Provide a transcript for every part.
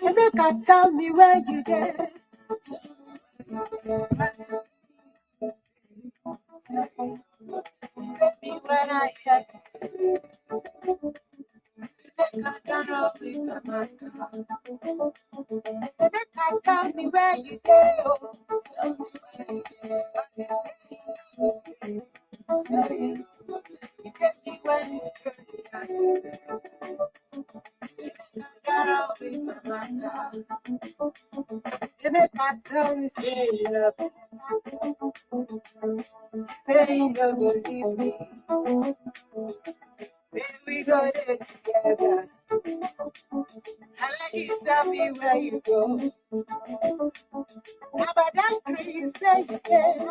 Emeka, tell me where you did. When I get Emeka, tell me where you did. Emeka, tell me say you love me. Say you don't go leave me. Say we go there together. I like you tell me where you go. Now by that creek you say you did.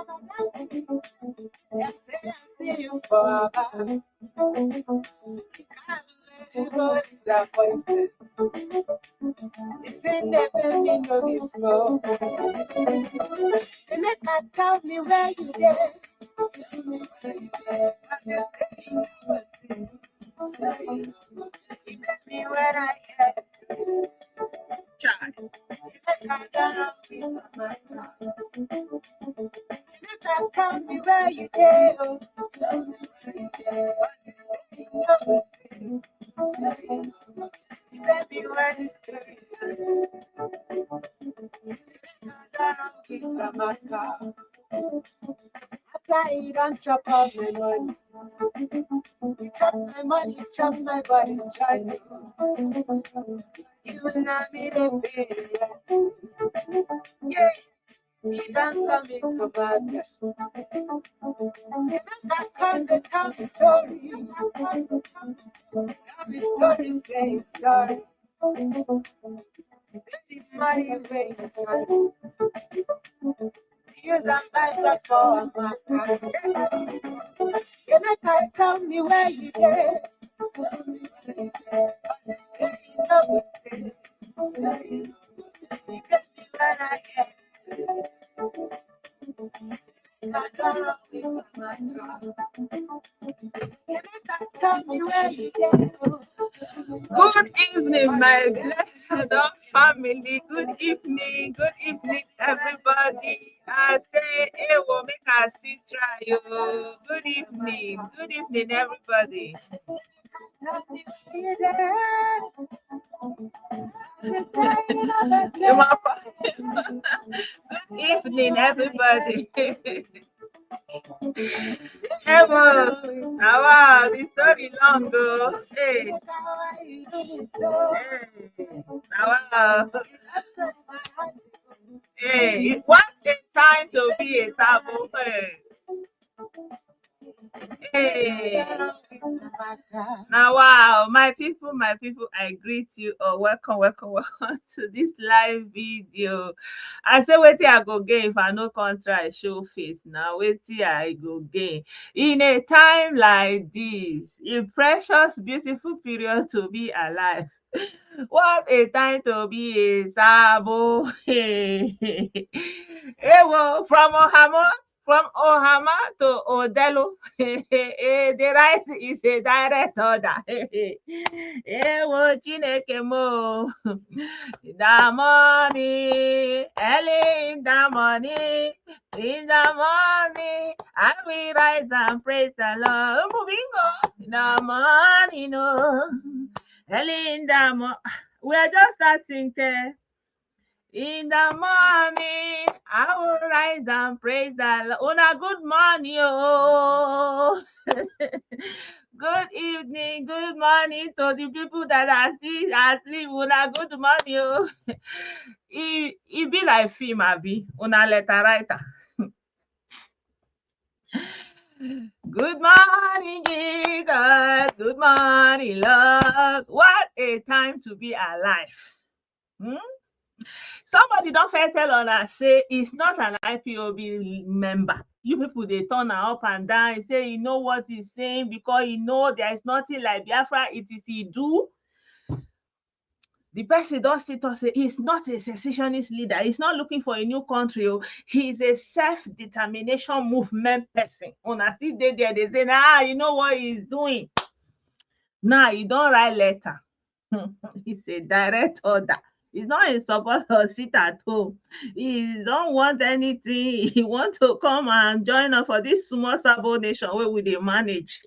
And say I see you forever. You can't let you go disappointed. This ain't never been no this small. Emeka, tell me where you did. Tell me where you did. You met me when I get child. Emeka, tell me where you did. Tell me where you did. You met me when after you don't chop off my money. You chop my money, chop my body, Charlie. You and I made a baby. Yeah, you don't tell me to bad. Remember, come to tell me story. Tell me story, say sorry. This is my way. Use a Bible for my car. You make I tell me where you did. Tell me where you did. You know it. You get me when I get. I don't know with my car. You make I tell me where you did. Good evening, my blessed family. Good evening, everybody. I say, hey, we'll make us still try you. Good evening, everybody. Tell me where you did. Good evening, everybody. Hey, wow, the story long ago. Hey, wow. Hey, what a time to be a sabo. Hey. Now, wow, my people, I greet you all. Welcome to this live video. I say, wait till I go gain if I no try show face. Now, wait till I go gain. In a time like this, a precious, beautiful period to be alive. What a time to be a sabo. Hey, well, from Ohama to Odelu. The right is a direct order. Ewo Chineke mo. The money, early in the morning, I will rise and praise the Lord. Bingo, the morning, no, early in the morning. We are just starting there. In the morning, I will rise and praise the Lord. Una, good morning, oh. Good evening, good morning to the people that are still asleep. Una, good morning, oh. It be like film, abi. Una letter writer. Good morning, Jesus. Good morning, Lord. What a time to be alive. Somebody don't fair tell on us say it's not an IPOB member. You people they turn her up and down and say you know what he's saying because you know there is nothing like Biafra. It is he do. The person don still talk say he's not a secessionist leader. He's not looking for a new country. Oh. He's a self-determination movement person. Una still dey there, they say, nah, you know what he's doing? Now, he don't write letter. It's a direct order. He's not in support or sit at home. He don't want anything. He want to come and join us for this small sabo nation where we dey manage.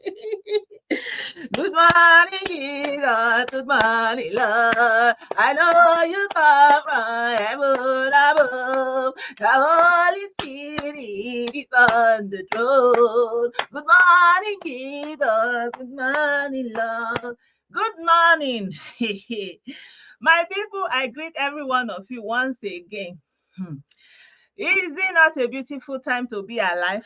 Good morning, Jesus. Good morning, Lord. I know you come from heaven above. The Holy Spirit is on the throne. Good morning, Jesus. Good morning, Lord. Good morning. My people, I greet every one of you once again. Is it not a beautiful time to be alive?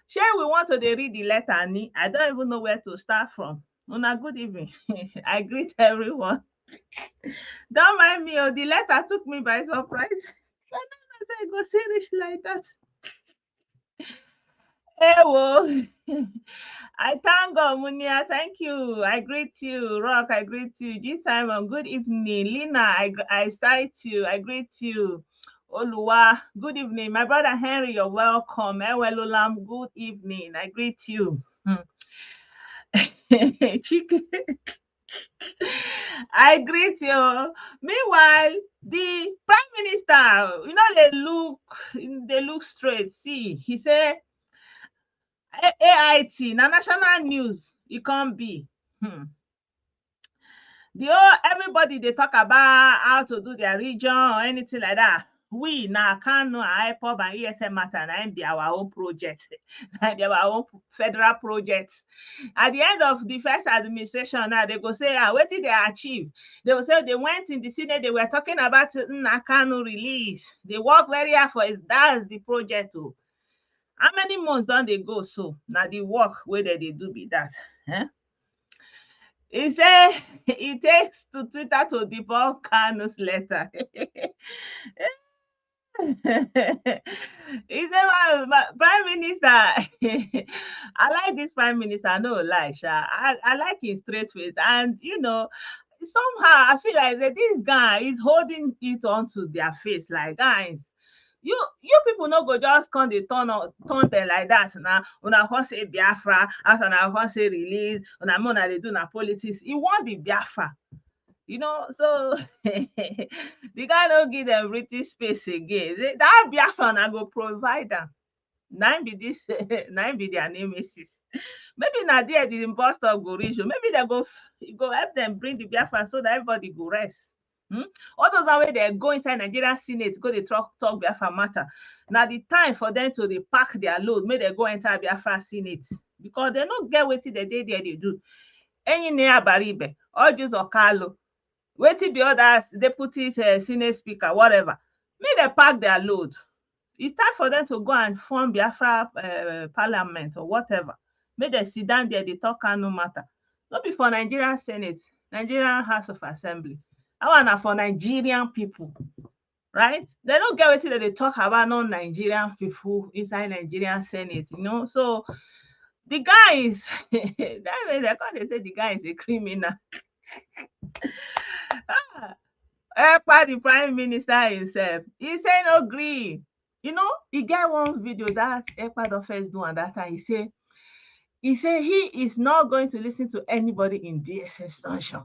Share we want to read the letter, Ni. I don't even know where to start from. Una, good evening. I greet everyone. Don't mind me, the letter took me by surprise. I don't know, I go serious like that. Hey, whoa. I thank God, Munia. Thank you. I greet you. Rock, I greet you. G. Simon, good evening. Lina, I cite you. I greet you. Oluwa, good evening. My brother Henry, you're welcome. Ewelulam, good evening. I greet you. Chicken. I greet you. Meanwhile, the Prime Minister, they look straight. See, he said, AIT, na national news, it can't be. Everybody they talk about how to do their region or anything like that. We Nna Kanu, IPOB and ESM matter and be our own project, be our own federal project. At the end of the first administration, now they go say, what did they achieve? They will say they went in the Senate, they were talking about Nna Kanu release. They work very hard for it. That's the project too. How many months don't they go so? Now the work where they do be that. He said it takes to Twitter to debunk Kanu's letter. He said, my Prime Minister, I like this Prime Minister, no lie, Sha. I like his straight face. And, somehow I feel like that this guy is holding it onto their face. Like, guys, you people no go just come they turn them like that now. Una can say Biafra, as una can say release, una they do na politics. He want the Biafra. So the guy don't give them British space again. That Biafra I go provide them. Nine be their nemesis. Maybe now there the imposter go reach. Maybe they go help them bring the Biafra so that everybody go rest. All those are where they go inside Nigerian Senate, go they talk Biafra matter. Now the time for them to pack their load, may they go enter Biafra Senate because they don't get what they do. Any near Baribe, all just Okalo. Waiting the others, deputies, Senate speaker, whatever. May they pack their load. It's time for them to go and form Biafra parliament or whatever. May they sit down there, they talk no matter. Not before Nigerian Senate, Nigerian House of Assembly. I want for Nigerian people, right? They don't get what they talk about non-Nigerian people inside Nigerian Senate, So the guy is, that way they say the guy is a criminal. Ekpa, the Prime Minister himself, he say no gree. He get one video that Ekpa don first do and that time. He say he is not going to listen to anybody in DSS junction.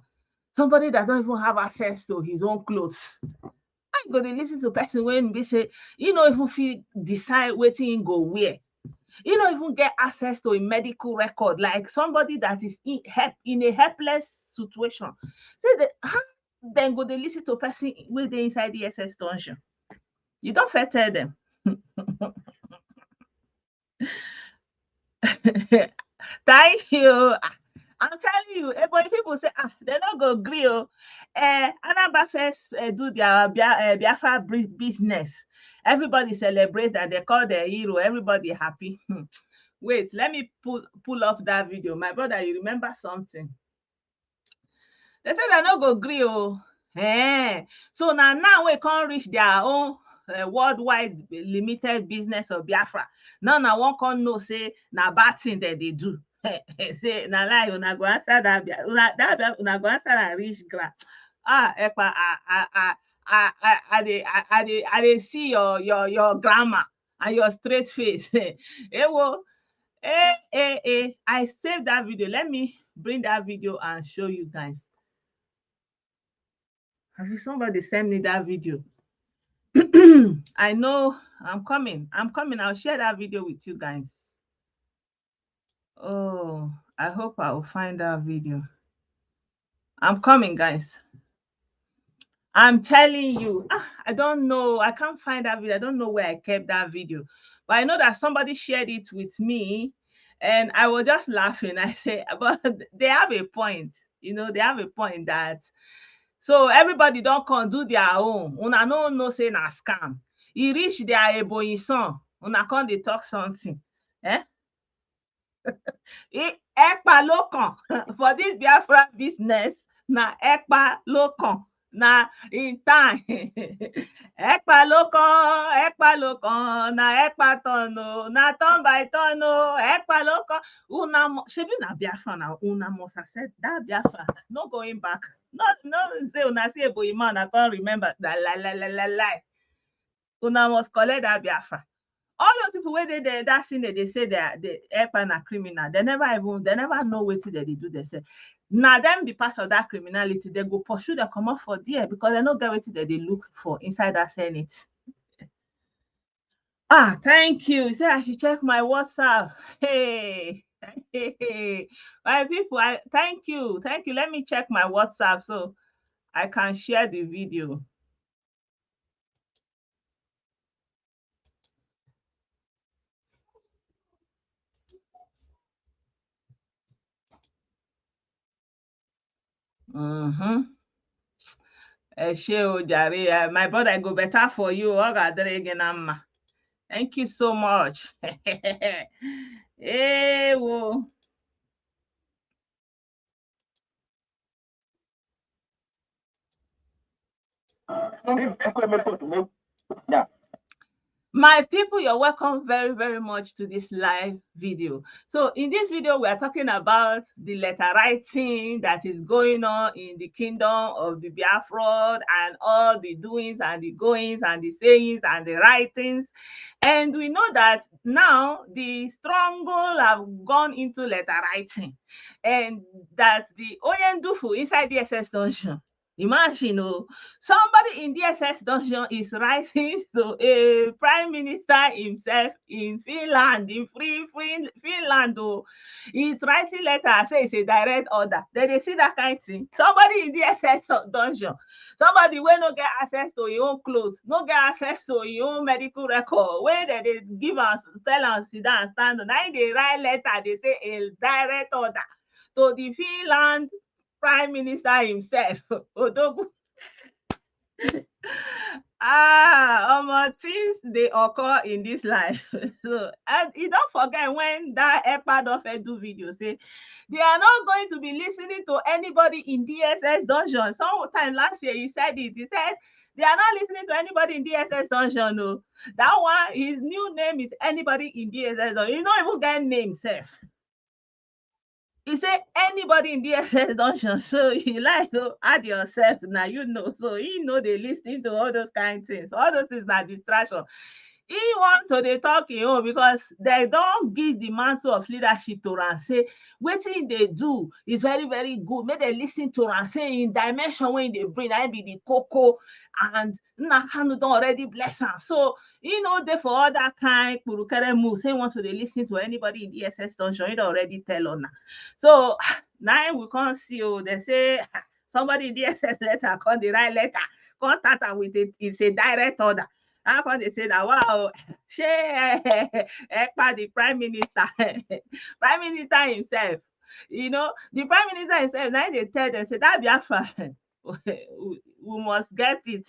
Somebody that don't even have access to his own clothes. I go to listen to person when they say, if he decide what he go wear. Even get access to a medical record, like somebody that is in a helpless situation. Say then go they listen to person with the inside the SS dungeon. You don't fair tell them. Thank you. I'm telling you, but people say, they don't go agree. Anamba first do their Biafra business. Everybody celebrate and they call their hero. Everybody happy. Wait, let me pull off that video. My brother, you remember something? They said they no go agree. So now we can't reach their own worldwide limited business of Biafra. Now one can know say na bad thing that they do. Say na lie, una go answer that una go answer and reach grant. Ekpa, I dey see your grammar and your straight face. Ewo, I saved that video. Let me bring that video and show you guys. Have somebody send me that video? I know I'm coming. I'll share that video with you guys. Oh, I hope I will find that video. I'm coming, guys. I'm telling you, I don't know. I can't find that video. I don't know where I kept that video. But I know that somebody shared it with me and I was just laughing. I say, but they have a point. They have a point that so everybody don't come do their own. Una no say na scam. E reach their Ebonyi son. Una come dey talk something. Ekpa ló kàn for this Biafra business. Na Ekpa ló kàn. Na in time. Ekpa ló kàn. Na Ekpa turn o. Na turn by turn o. Ekpa ló kàn. Una shebi na Biafra na una must accept that Biafra. No going back. No say una see Ebonyi man, I can't remember that lie. Una must collect that Biafra. All those people where they that scene they say the Ekpa na criminal. They never know what they do. They say now them be part of that criminality. They go pursue them come up for there because they don't get what they look for inside that Senate. Thank you. You say I should check my WhatsApp. Hey. My people, thank you. Let me check my WhatsApp so I can share the video. My brother, I go better for you. Thank you so much. My people, you're welcome very, very much to this live video. So in this video, we are talking about the letter writing that is going on in the kingdom of the Biafra and all the doings and the goings and the sayings and the writings. And we know that now the stronghold have gone into letter writing and that the Oyendufu inside the SS dungeon. Imagine, somebody in DSS dungeon is writing to a prime minister himself in Finland, in free Finland. He's writing letter, say it's a direct order. Then they see that kind of thing. Somebody in DSS dungeon, somebody will not get access to your own clothes, no get access to your own medical record, where they give us, tell us, sit down, stand on. Now they write letter, they say a direct order to the Finland Prime Minister himself, Odogu. Things they occur in this life. So, and you don't forget when that Ekpa don't do video, say they are not going to be listening to anybody in DSS dungeon. Sometime last year he said it. He said they are not listening to anybody in DSS dungeon. No, that one, his new name is anybody in DSS dungeon. You don't even get name, self. He said anybody in DSS dungeon, so you like to add yourself now, so he know they listening to all those kind of things. All those things are distraction. He want to they talk because they don't give the mantle of leadership to and say wetin they do is very, very good. Make they listen to and say in dimension when they bring, I be the cocoa and Nna Kanu don't already bless her. So they for all that kind kurukere moves. He wants to they listen to anybody in the SS dungeon. He already tell on. So now we can't see. They say somebody in the SS letter call the right letter. Can't start with it. It's a direct order. How come they say that? Wow, Ekpa, the prime minister, prime minister himself. The prime minister himself. Now they tell them, say that Biafra, we must get it.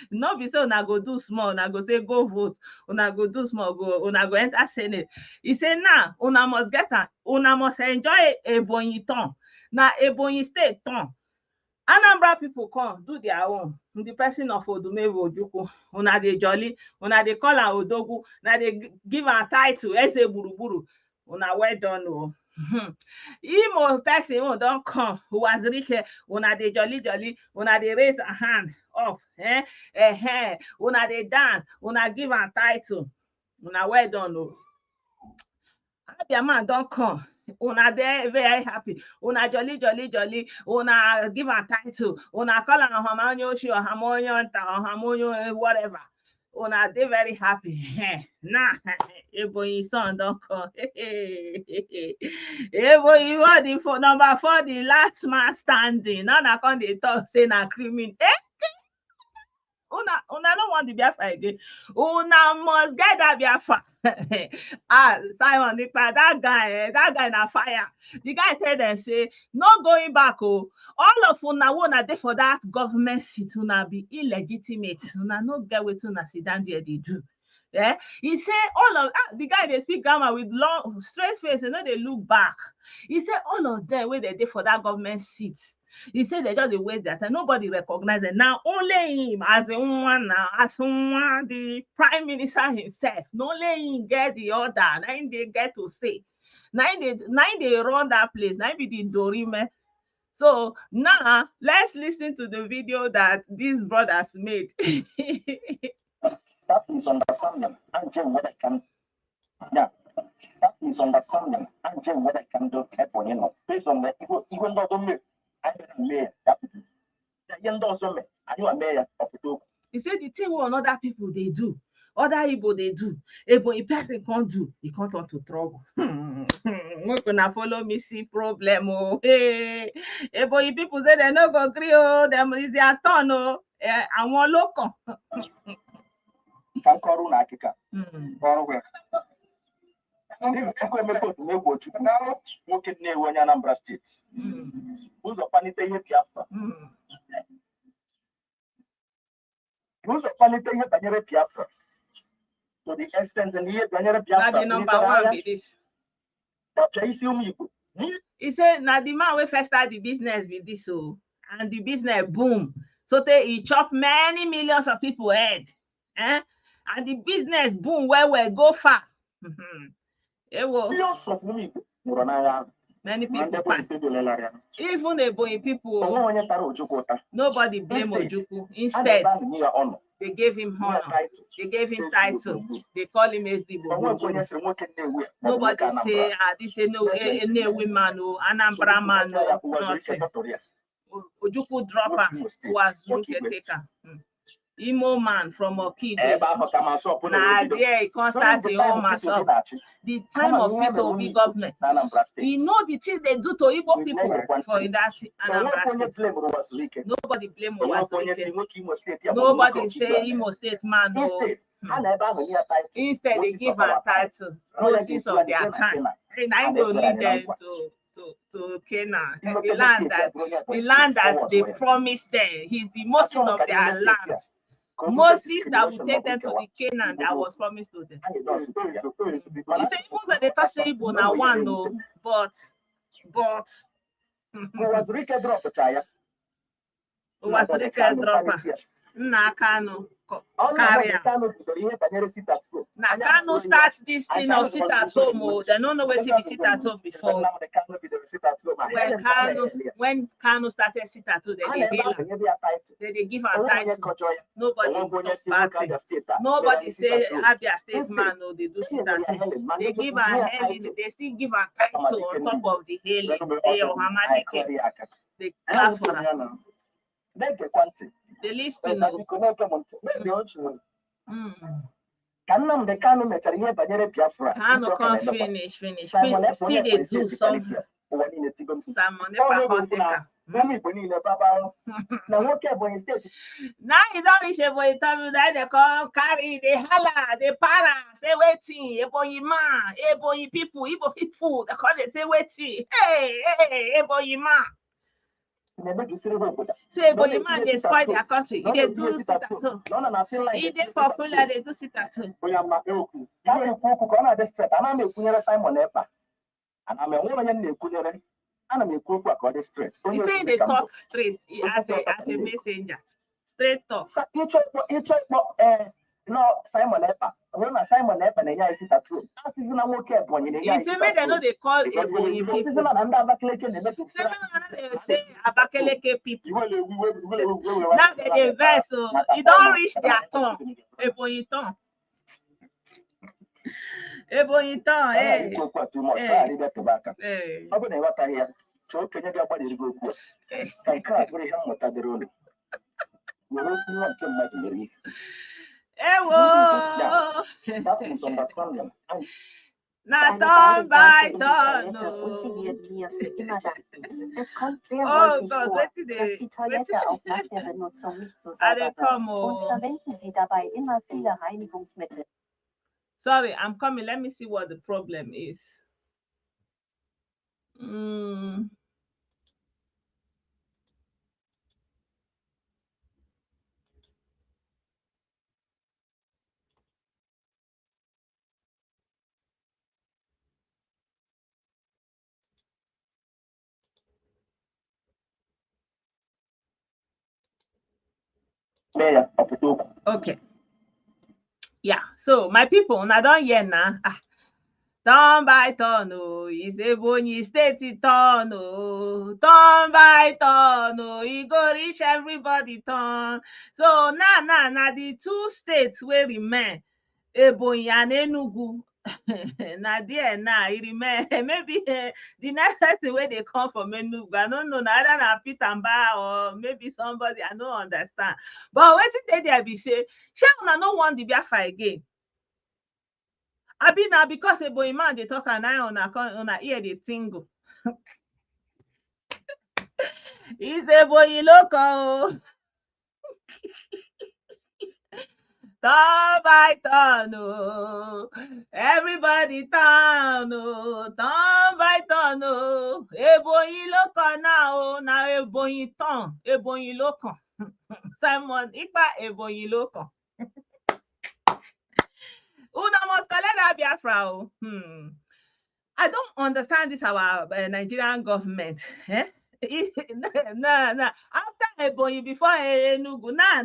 No be so una go do small, una go say go vote, una go do small, una go enter Senate. He say nah, una must get am, una must enjoy Ebonyi turn. Na Ebonyi state turn. Anambra people come do their own. The person of Odumewu Ojukwu, una dey jolly, una dey call am Odogwu, una dey give am title, Eze Gburugburu. Una well done. Imo person who don't come, who was rich, una dey jolly, una dey raise a hand up, una dey dance, una give am title, una well done o. Abia man don come, una dey very happy, una jolly, una give am title, una call am Ohama onye oshi, Ohama onye nta, Ohama onye whatever. Una dey very happy. Now, Ebonyi son don come. Ebonyi what the for number 4, the last man standing. Now na come dey talk say na criminal. Una no want the Biafra again. Una must get that Biafra. Simon Ekpa, that guy na fire. The guy tell them say, no going back. Oh, all of una dey for that government seat. Una be illegitimate. Una no get wetin una sit down there dey do. Yeah, he say all of the guy they speak grammar with long straight face. You know they look back. He said all of them where they dey for that government seat. He said they just waste their time. Nobody recognize them. Now only him as the one the prime minister himself. Only him get the order. Now they get to say. Now they run that place. Now be the Dorime. So now let's listen to the video that these brothers made. That misunderstanding and Jim what I can. Yeah, that misunderstanding and Jim what I can do. You know, based on that, even though don't I am mayor. That young doesn't me. Are you a mayor of the? He said the thing what other people they do, other Igbo they do. Ebonyi person can't do. He can't turn to trouble. We gonna follow me see problem. Oh, hey, Ebonyi people say they no go agree. Oh, them is their turn. Oh, I want local. Can call on Akika. If Chukwu emeko to make what you know, working near one Anambra State. Who's a panita here, Biafra? Who's a panita here, Banyere Biafra? To the extent and here, Banyere Biafra. The number one be this. He said, now the man will first start the business with this, so and the business boom. So he chop many millions of people head. And the business boom where go far. Many people, even Ebonyi people, nobody blame Ojukwu. Instead, they gave him honor, they gave him title, they call him Ezigbo. Nobody say, this is no woman, no Anambra man, no nothing. Ojukwu dropper was Luke taker. Imo man from Okide. Nah, there he can't start the home myself. The time of it will be government. You know the thing they do to Igbo people for that Anambra State. Nobody blame Owazirike. Nobody say Imo State man. No. Instead, they give a title, Moses of their time. And I don't lead them to Canaan, the land that they promised them. He's the Moses of their land. Moses that will take them to the Canaan that was promised to them. He said, even though they talk say Igbo na one, no, but Owazirike dropper. Nna Kanu carrier. Now Kanu start this thing of sit at home. Oh, they don't know where to be sit at home before. When Kanu started sit at home, they give her title. Nobody party. Nobody say Abia State man. No, they do sit at home. They give her hailing. They still give her title on top of the hailing. They Ohama. They clap for her. The list is Kanu mechara ihe banyere Biafra. Kanu can't finish. Still they do something. Now you don't reach Ebonyi time that they call carry, they holla, they para, say waiting, Ebonyi man, Ebonyi people, Igbo people, they call they say waiting. Hey, Ebonyi man. Say Ebonyi man, they spoil their country. They do sit at home. If they popular, they do sit at home. He say they talk straight as a messenger. Straight talk. No, Simon Ekpa. When Simon Ekpa and I sit at home, as is not more care when you It's made they know they call Ebonyi people. This is not under Abakaleke. They say Abakaleke people. Now they verse, so it don't reach their tongue. Ebonyi tongue. Ebonyi tongue, hey. Hey. So can you get what you go for? I can't very hard to the road. You not too much to read. Ewo. That is understanding. Na turn by turn. Es kommt sehr Oh häufig Gott, vor, wait till dass they die Toilette auch nach der Benutzung nicht so Are sauber they wird. come Und on? verwenden Sie dabei immer viele Reinigungsmittel. Sorry, I'm coming. Let me see what the problem is. Okay. Yeah. So my people, now don't hear now. Turn by turn, oh, is Ebonyi State turn, oh, turn by turn, oh, e go reach everybody turn. So now the two states will remain, Ebonyi and Enugu. Now there now it remain maybe the next person where they come from Enugu. I don't know now either na Pitamba or maybe somebody I don't understand. But wetin they be say, shey una no want the Biafra again. Abi na because Ebonyi man dey talk and I una ear dey tingle. It's Ebonyi local. Turn by turn, oh. Everybody turn, oh. Turn by turn, oh. Ebonyi local now, now Ebonyi turn. Ebonyi local. Simon Ekpa Ebonyi local. Una must collect that Biafra, oh. I don't understand this our Nigerian government. Eh? Nah. After Ebonyi, before Enugu, nah.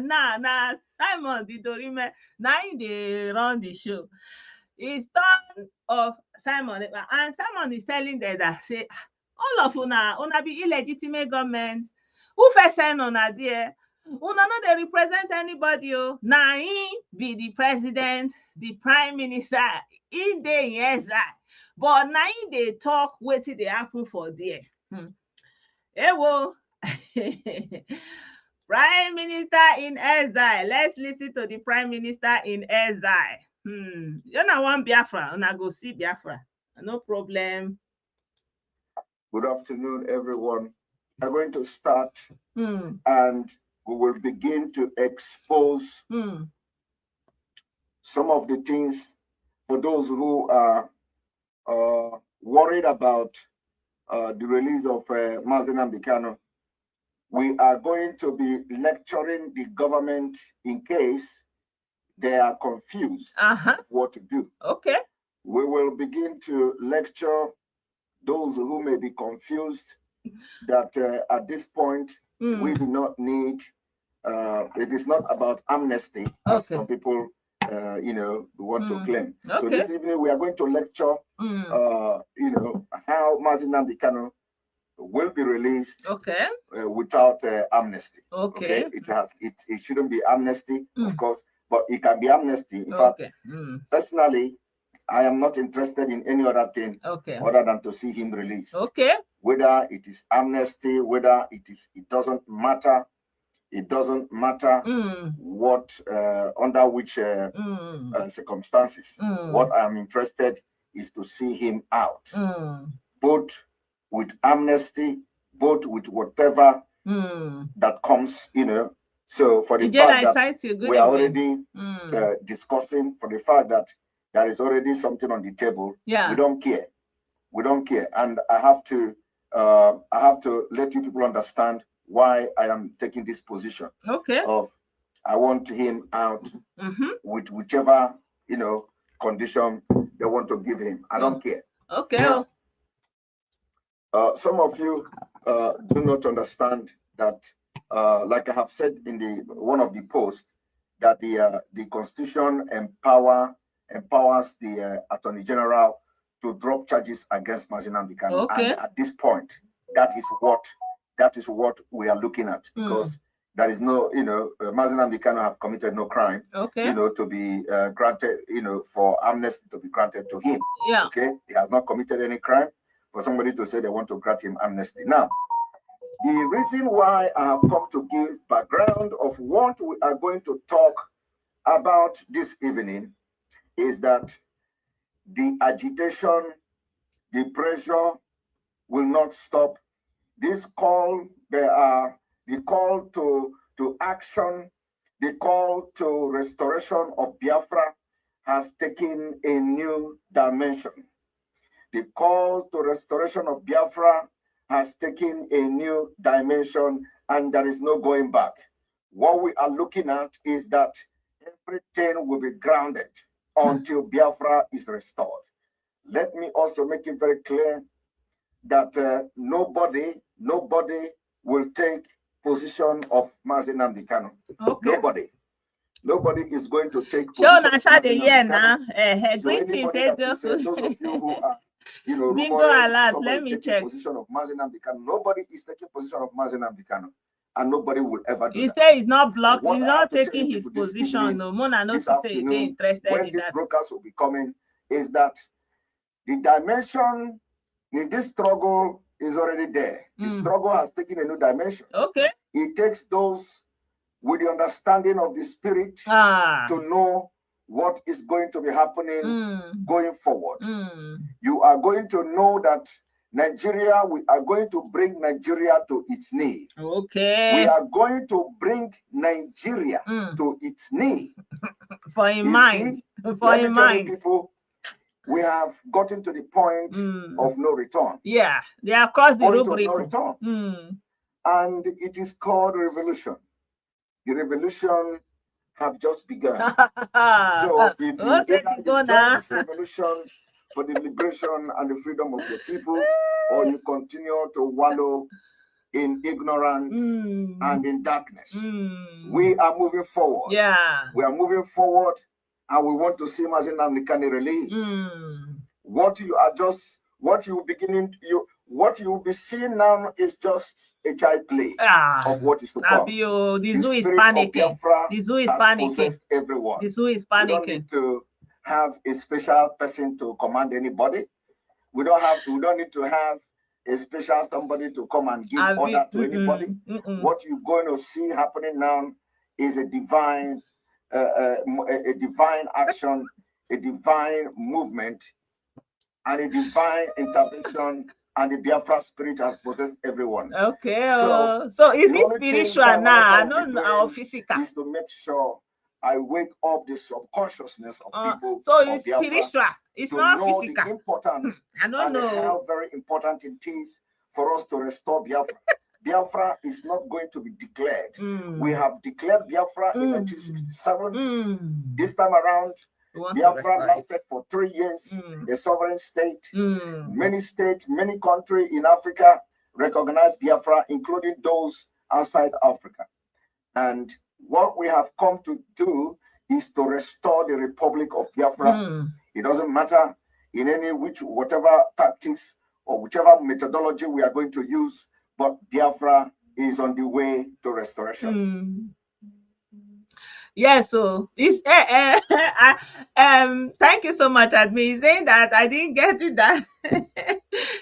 Simon Didorime, now they run the show. It's turn of Simon, and Simon is telling them that say all of una be illegitimate government. Who first send una there? Una no dey represent anybody. Oh, na him be the president, the prime minister. In dey in exile. But now they talk wetin dey happen for there. Ewo. Prime Minister in exile. Let's listen to the Prime Minister in exile. You know one Biafra, and I go see Biafra. No problem. Good afternoon, everyone. I'm going to start and we will begin to expose some of the things for those who are worried about the release of Nna Kanu. We are going to be lecturing the government in case they are confused what to do. Okay. We will begin to lecture those who may be confused that at this point we do not need, it is not about amnesty, as some people want to claim. So this evening we are going to lecture, how Nna Kanu will be released without amnesty. Okay. It shouldn't be amnesty, of course, but it can be amnesty. In fact, personally, I am not interested in any other thing other than to see him released. Whether it is amnesty, whether it doesn't matter. It doesn't matter what under which circumstances. What I'm interested is to see him out, both with amnesty, both with whatever that comes, So for the fact that we are already discussing, for the fact that there is already something on the table, we don't care. We don't care, and I have to let you people understand why I am taking this position. Of I want him out with whichever condition they want to give him. I don't care. Now, some of you do not understand that, like I have said in one of the posts, that the Constitution empowers the Attorney General to drop charges against Mazi Nnamdi Kanu. Okay. And at this point, that is what we are looking at, because there is no, Mazi Nnamdi Kanu have committed no crime, okay, to be granted, for amnesty to be granted to him. Yeah. Okay, he has not committed any crime for somebody to say they want to grant him amnesty. Now, the reason why I have come to give background of what we are going to talk about this evening is that the agitation, the pressure will not stop. This call, the call to action, the call to restoration of Biafra has taken a new dimension. The call to restoration of Biafra has taken a new dimension, and there is no going back. What we are looking at is that everything will be grounded until Biafra is restored. Let me also make it very clear that nobody will take position of Mazi Nnamdi Kanu. Okay. Nobody is going to take position. Those of you who are, let me check. Position of Mazi Nnamdi Kanu. Nobody is taking position of Mazi Nnamdi Kanu, and nobody will ever do that. You say he's not blocked. He's not taking his position. No, Mona knows to say they're interested when in this that. broadcast will be coming, is that the dimension in this struggle is already there. The struggle has taken a new dimension. Okay. It takes those with the understanding of the spirit to know what is going to be happening going forward. You are going to know that Nigeria, we are going to bring Nigeria to its knee. Okay. We are going to bring Nigeria to its knee. For in mind. For in mind. People, we have gotten to the point of no return. Yeah, they are across the rubric. No return. And it is called revolution. The revolution have just begun. So if you join this revolution for the liberation and the freedom of your people, or you continue to wallow in ignorance and in darkness, we are moving forward. Yeah, we are moving forward, and we want to see Mazi Nnamdi Kanu released. What you will be seeing now is just a child play of what is to come. The zoo is panicking. The zoo is panicking. Everyone. The zoo is panicking. We don't need to have a special person to command anybody. We don't need to have a special somebody to come and give order to anybody. What you're going to see happening now is a divine action, a divine movement, and a divine intervention, and the Biafra spirit has possessed everyone. Okay, so is it spiritual now? I don't know, physical. Is to make sure I wake up the subconsciousness of people. So it's spiritual. It's not physical. The important I don't know how very important it is for us to restore Biafra. Biafra is not going to be declared. We have declared Biafra in 1967. This time around, Biafra lasted for 3 years, a sovereign state. Many states, many countries in Africa recognize Biafra, including those outside Africa. And what we have come to do is to restore the Republic of Biafra. It doesn't matter in whatever tactics or whichever methodology we are going to use, but Biafra is on the way to restoration. Yeah, so this thank you so much, admin. Saying that I didn't get it that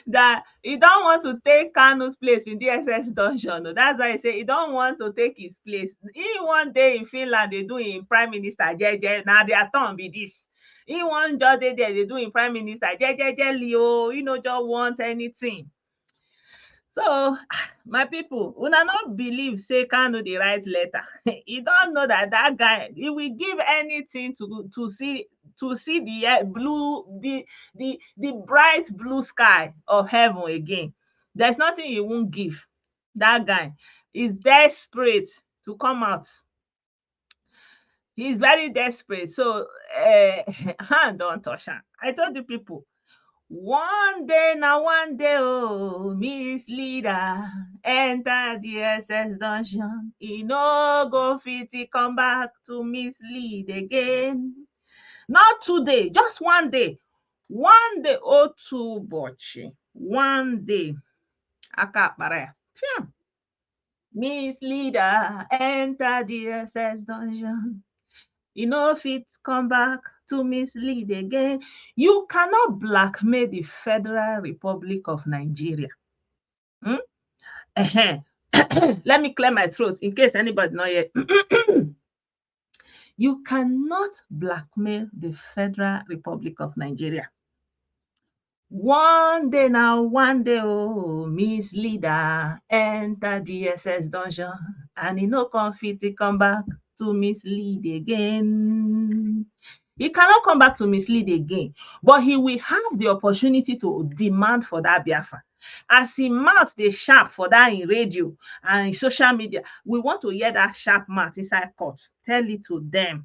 that he don't want to take Kanu's place in DSS dungeon. That's why I say he don't want to take his place. In one day in Finland, they do in Prime Minister JJ. Now their turn be this. In one just day there, they do in Prime Minister JJ Leo. Just want anything. So, my people, una not believe say Kanu the right letter. You don't know that guy, he will give anything to see the blue, the bright blue sky of heaven again. There's nothing he won't give. That guy is desperate to come out. He's very desperate. So, hand don't touch him. I told the people, one day, oh, Miss Leader, enter the SS dungeon. He no go fit come back to mislead again. Not today, just one day. One day, otu ụbọchị. One day. Aka akpara ya. Misleader, enter the SS dungeon. You no fit come back to mislead again. You cannot blackmail the Federal Republic of Nigeria. Let me clear my throat in case anybody not yet. You cannot blackmail the Federal Republic of Nigeria. One day now, one day, oh, misleader, enter DSS dungeon, and he no confit to come back to mislead again. He cannot come back to mislead again, but he will have the opportunity to demand for that Biafra. As he mouth the sharp for that in radio and in social media, we want to hear that sharp mouth inside court. Tell it to them.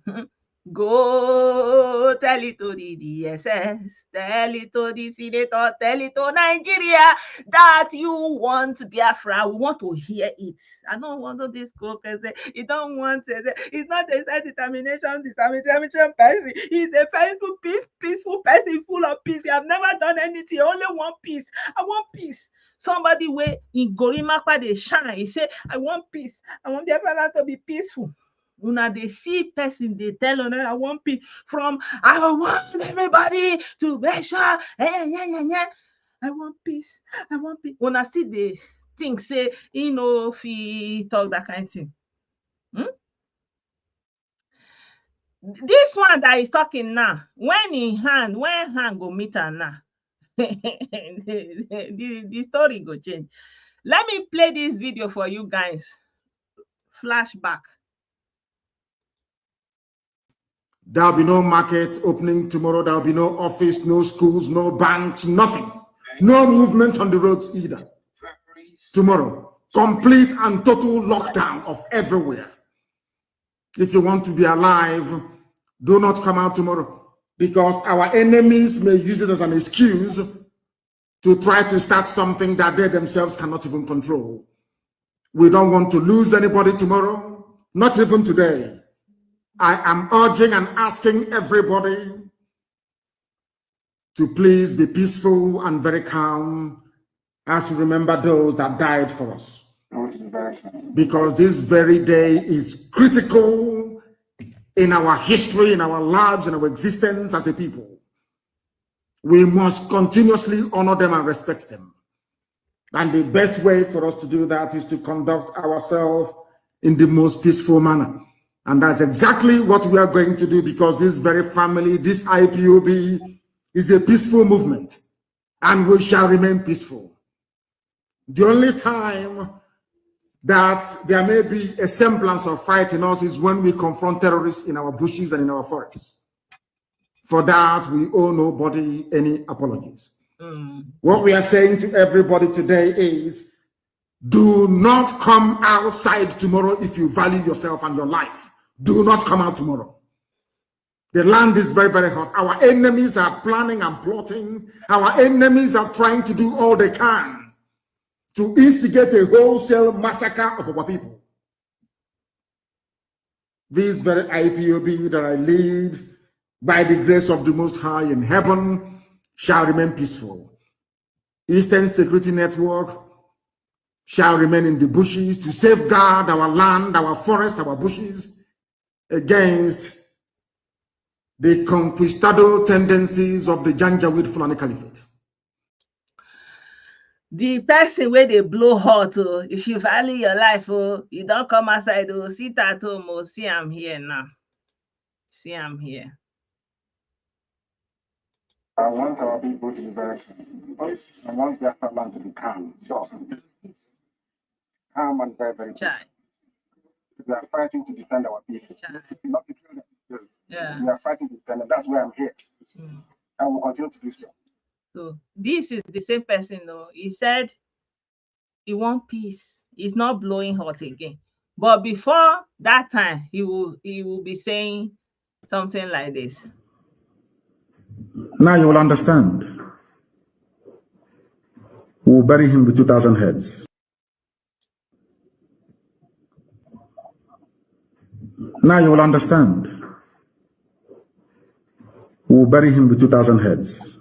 Go tell it to the DSS, tell it to the senator, tell it to Nigeria that you want Biafra. We want to hear it. I don't want to discourse. You don't want it. It's not a self-determination person. He's a peaceful person, full of peace. He have never done anything. Only one peace. I want peace. Somebody where in Gorimakwa they shine. He say, I want peace. I want Biafra to be peaceful. Una they see person, they tell on I want peace from I want everybody to be sure. I want peace. I want peace. Una see the thing say, you know, if he talk that kind of thing. This one that is talking now, when hand go meet her now, the story go change. Let me play this video for you guys. Flashback. There'll be no market opening tomorrow. There'll be no office, no schools, no banks, nothing. No movement on the roads either. Tomorrow, complete and total lockdown of everywhere. If you want to be alive, do not come out tomorrow, because our enemies may use it as an excuse to try to start something that they themselves cannot even control. We don't want to lose anybody tomorrow, not even today. I am urging and asking everybody to please be peaceful and very calm as we remember those that died for us. Because this very day is critical in our history, in our lives, in our existence as a people. We must continuously honor them and respect them. And the best way for us to do that is to conduct ourselves in the most peaceful manner. And that's exactly what we are going to do, because this very family, this IPOB, is a peaceful movement, and we shall remain peaceful. The only time that there may be a semblance of fight in us is when we confront terrorists in our bushes and in our forests. For that, we owe nobody any apologies. What we are saying to everybody today is, do not come outside tomorrow if you value yourself and your life. Do not come out tomorrow. The land is very, very hot. Our enemies are planning and plotting. Our enemies are trying to do all they can to instigate a wholesale massacre of our people. This very IPOB that I lead, by the grace of the Most High in heaven, shall remain peaceful. Eastern Security Network shall remain in the bushes to safeguard our land, our forest, our bushes against the conquistador tendencies of the Janjaweed Fulani Caliphate. The person where they blow hot, oh, if you value your life, oh, you don't come outside, oh, sit at home, oh, see I'm here now. See I'm here. I want our people to be very peaceful. I want their land to be calm. Calm and very, very peaceful. We are fighting to defend our people, not to kill them. Yes. We are fighting to defend them. That's why I'm here. And we'll continue to do so. So this is the same person, though. He said he wants peace. He's not blowing hot again. But before that time, he will be saying something like this. Now you will understand. We'll bury him with 2,000 heads. Now you will understand. We'll bury him with 2,000 heads.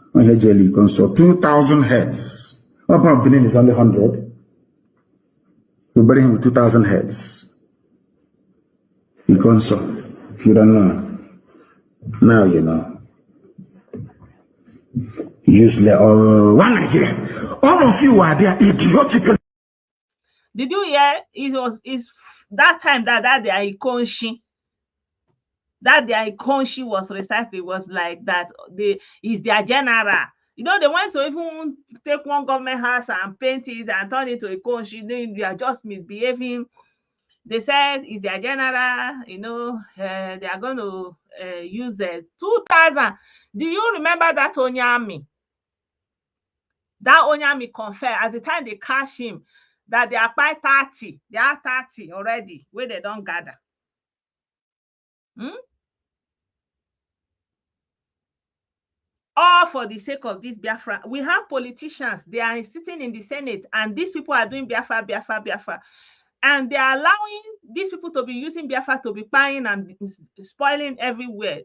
So 2,000 heads. What Benin is only 100. We'll bury him with 2,000 heads. If you don't know, now you know. Useless. One Nigeria. All of you are there idiotically. Did you hear? It's that time that the Ikonshi. That the Ikonshi was recited was like that. Is their general. You know, they went to even take one government house and paint it and turn it to Ikonshi. They are just misbehaving. They said is their general. You know, they are going to use 2,000. Do you remember that Onyami? That Onyami confer at the time they catch him that they are quite 30. They are 30 already where they don't gather. All for the sake of this Biafra. We have politicians, they are sitting in the Senate, and these people are doing Biafra. And they are allowing these people to be using Biafra to be buying and spoiling everywhere.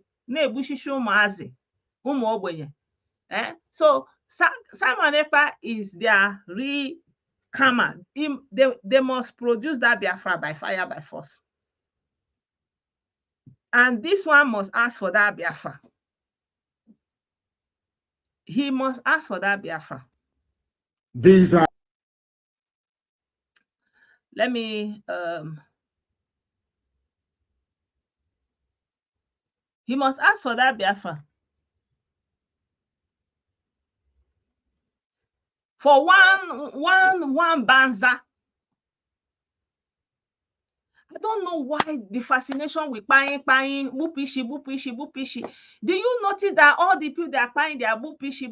So Simon Ekpa is their real karma. They must produce that Biafra by fire, by force. And this one must ask for that Biafra. He must ask for that Biafra. These are. Let me. He must ask for that Biafra. For one banza. I don't know why the fascination with buying, bupishi. Do you notice that all the people that are buying, they are bupishi?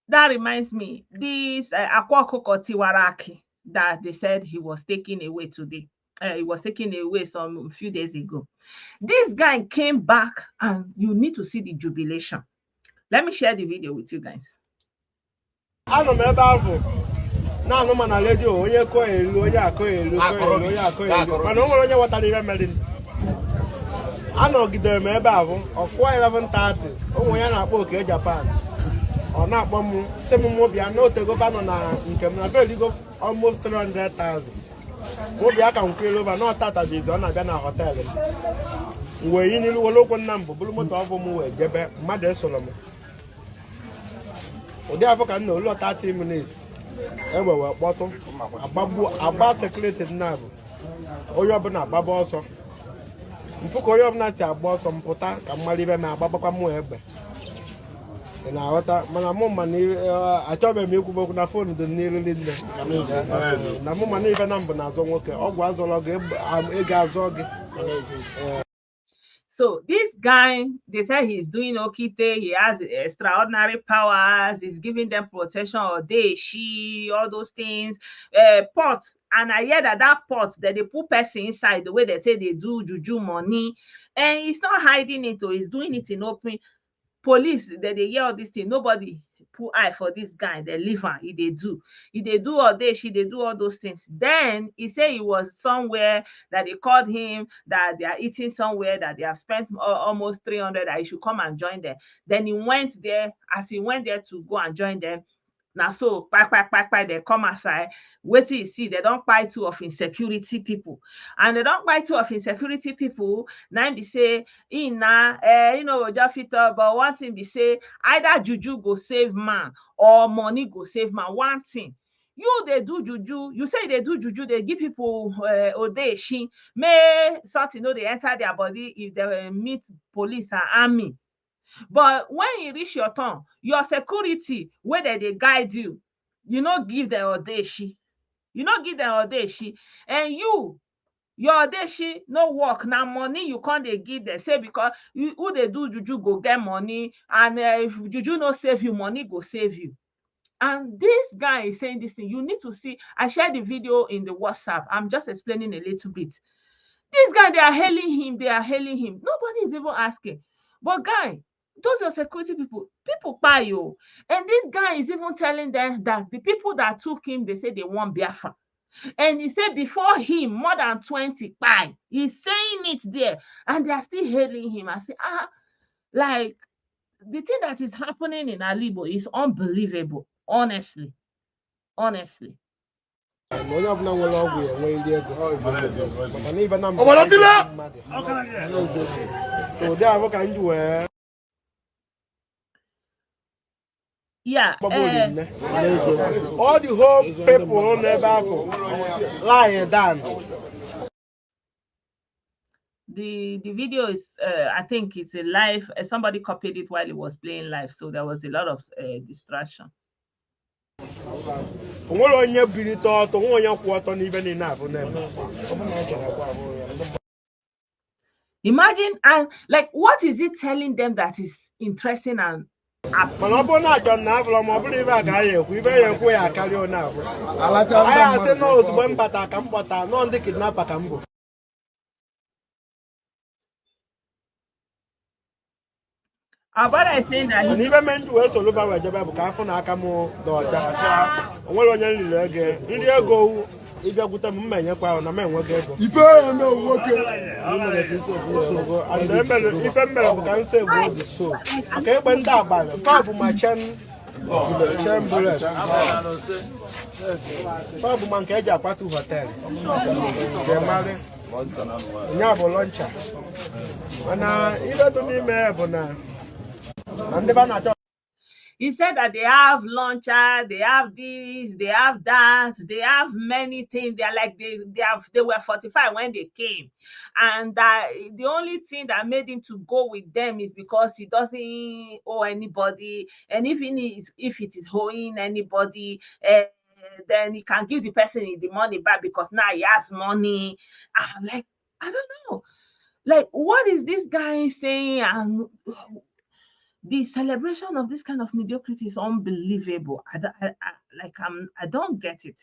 That reminds me, this Akwa Okuko Tiwaraki that they said he was taken away today. He was taken away some few days ago. This guy came back, and you need to see the jubilation. Let me share the video with you guys. I don't remember. Now no man already onye ko elu onye ako elu mana onwere onye watara ihe mere anọgidere m ebe ahụ ọkwa 11:30 onwe ya na-akpọ oke Japan ọ na-akpọ m sị m mụ bịa n'otego nọ na nke m na beligo almost 300,000 mụ bịa ka m kwere over na ọtata bizi ọ na-abịa na họteelụ m wee yi n'ilu were okwu nna m bụ bụrụ moto ọbụ m wee jebe mmadụ esoro m ụdị afọ ka m na olu 30 minutes egbe wee kpọtụ agba sekuriti nna bụ onye ọbụla agbaba ọsọ mfụ ka onye ọbụla si agba ọsọ mpụta ka mmadụ ibe ma agbabakwa mụ egbe ị na-aghọta mana mụ ma achọbeghị m ikwu okwu na fon dị n'iru nne na mụ ma na ibe na mbụ na-azọ nwoke ọgwụ azọrọ gị ego azọ gị. So this guy, they say he's doing okite, he has extraordinary powers, he's giving them protection, or all those things, pot. And I hear that pot that they put person inside, the way they say they do juju money, and he's not hiding it, or he's doing it in open. Police, that they hear all this thing, nobody put eye for this guy, they leave her, they do all this, they do all those things. Then he said he was somewhere that they called him, that they are eating somewhere, that they have spent almost 300, that he should come and join them. Then he went there. As he went there to go and join them, now so they come aside. Wait till you see, they don't buy two of insecurity people, and they don't buy two of insecurity people. Now they say, just fit up, but one thing they say, either juju go save man or money go save man. One thing. They do juju, you say they do juju, they give people odeshi, may something they enter their body if they meet police and army. But when you reach your turn, your security, whether they guide you, give them odeshi. And your odeshi no work. Now money you can't they give them. Say because who they do juju go get money, and if juju no save you, money go save you. And this guy is saying this thing. You need to see. I shared the video in the WhatsApp. I'm just explaining a little bit. This guy, they are hailing him. Nobody is even asking. But guy, those are security people buy you. And this guy is even telling them that the people that took him, they say they want Biafra. And he said before him, more than 20 by. He's saying it there, and they are still hailing him. I say, like, the thing that is happening in Alibo is unbelievable, honestly. Honestly. Yeah. All the whole people never lying down. The video is, I think it's a live. Somebody copied it while it was playing live, so there was a lot of distraction. Imagine, and like, what is it telling them that is interesting and our brother is saying that he never meant to wear solo by Jabba Cafon Akamo, well on your go. If you put a man, you're quite on a man. If I am not working, if I'm not can say what the so. Okay, when that by far from my channel, bullet. Far from Mancaja Patu Hotel. They're married. Nyabo luncher. And even to me, Mabona. And the banana. He said that they have luncher, they have this, they have that, they have many things. They're like they were 45 when they came, and the only thing that made him to go with them is because he doesn't owe anybody, and if it is owing anybody, then he can give the person the money back because now he has money. Like, I don't know, like, what is this guy saying? And the celebration of this kind of mediocrity is unbelievable. I don't get it.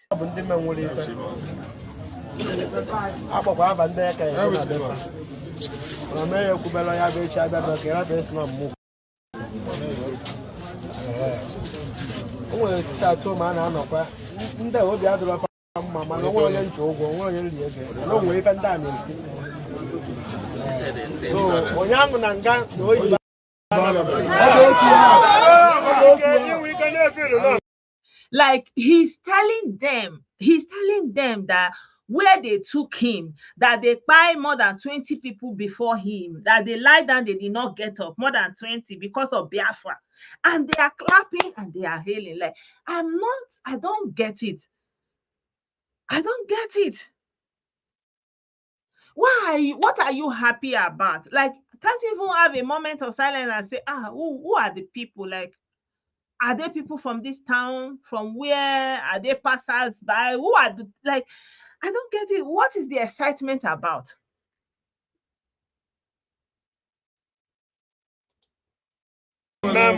Like, he's telling them that where they took him, that they buy more than 20 people before him, that they lie down, they did not get up, more than 20 because of Biafra, and they are clapping and they are hailing. Like, I don't get it. I don't get it. Why? What are you happy about? Like, can't you even have a moment of silence and say, who are the people? Like, are they people from this town? From where? Are they passers by? Who are like, I don't get it. What is the excitement about? Many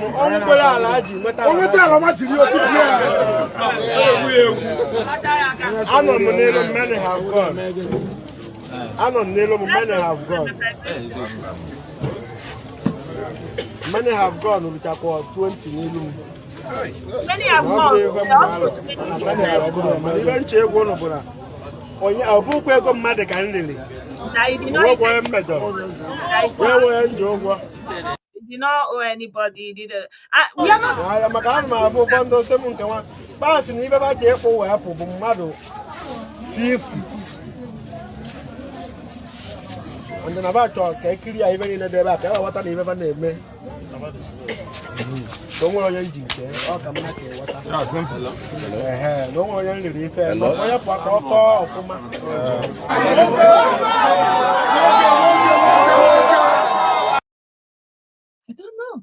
have gone with 20 million. Many have gone. Even check one of them. Oh, yeah, a book where come mad can really. Did not owe anybody. We are not. I'm a gun, my bundle, someone can pass and even by careful apple, model 50. And then about talk, clear even in the back. What I never name me. Don't worry, engine. Oh, come back here. What simple. Don't worry, engine. No, I don't know.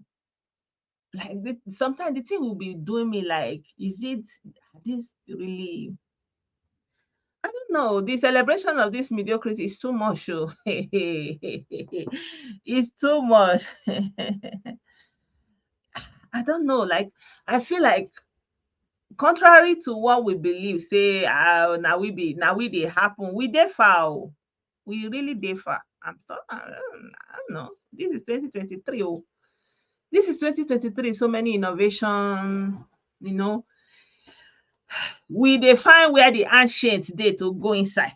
Like, sometimes the thing will be doing me like, is this really? I don't know. The celebration of this mediocrity is too much. It's too much. I don't know. Like, I feel like, contrary to what we believe, say, now we they happen. We differ. We really differ. I don't know. This is 2023. This is 2023. So many innovation. we define where the ancient day to go inside.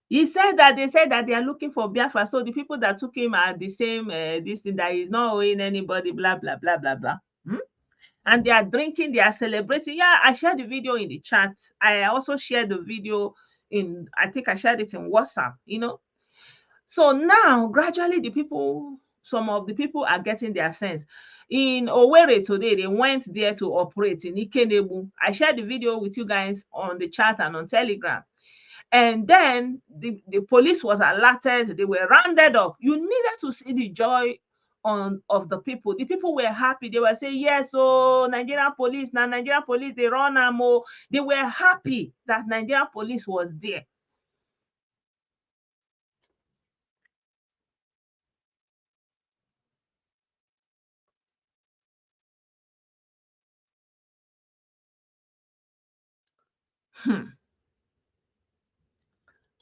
He said that they said that they are looking for Biafra. So the people that took him are the same, this thing that he's not owing anybody, blah, blah, blah, blah, blah. And they are drinking, they are celebrating. Yeah, I shared the video in the chat. I also shared the video I think I shared it in WhatsApp, So now, gradually, some of the people are getting their sense. In Owerri today, they went there to operate in Ikenebu. I shared the video with you guys on the chat and on Telegram. And then the police was alerted. They were rounded up. You needed to see the joy of the people. The people were happy. They were saying, yes, oh, Nigerian police, they run ammo. They were happy that Nigerian police was there.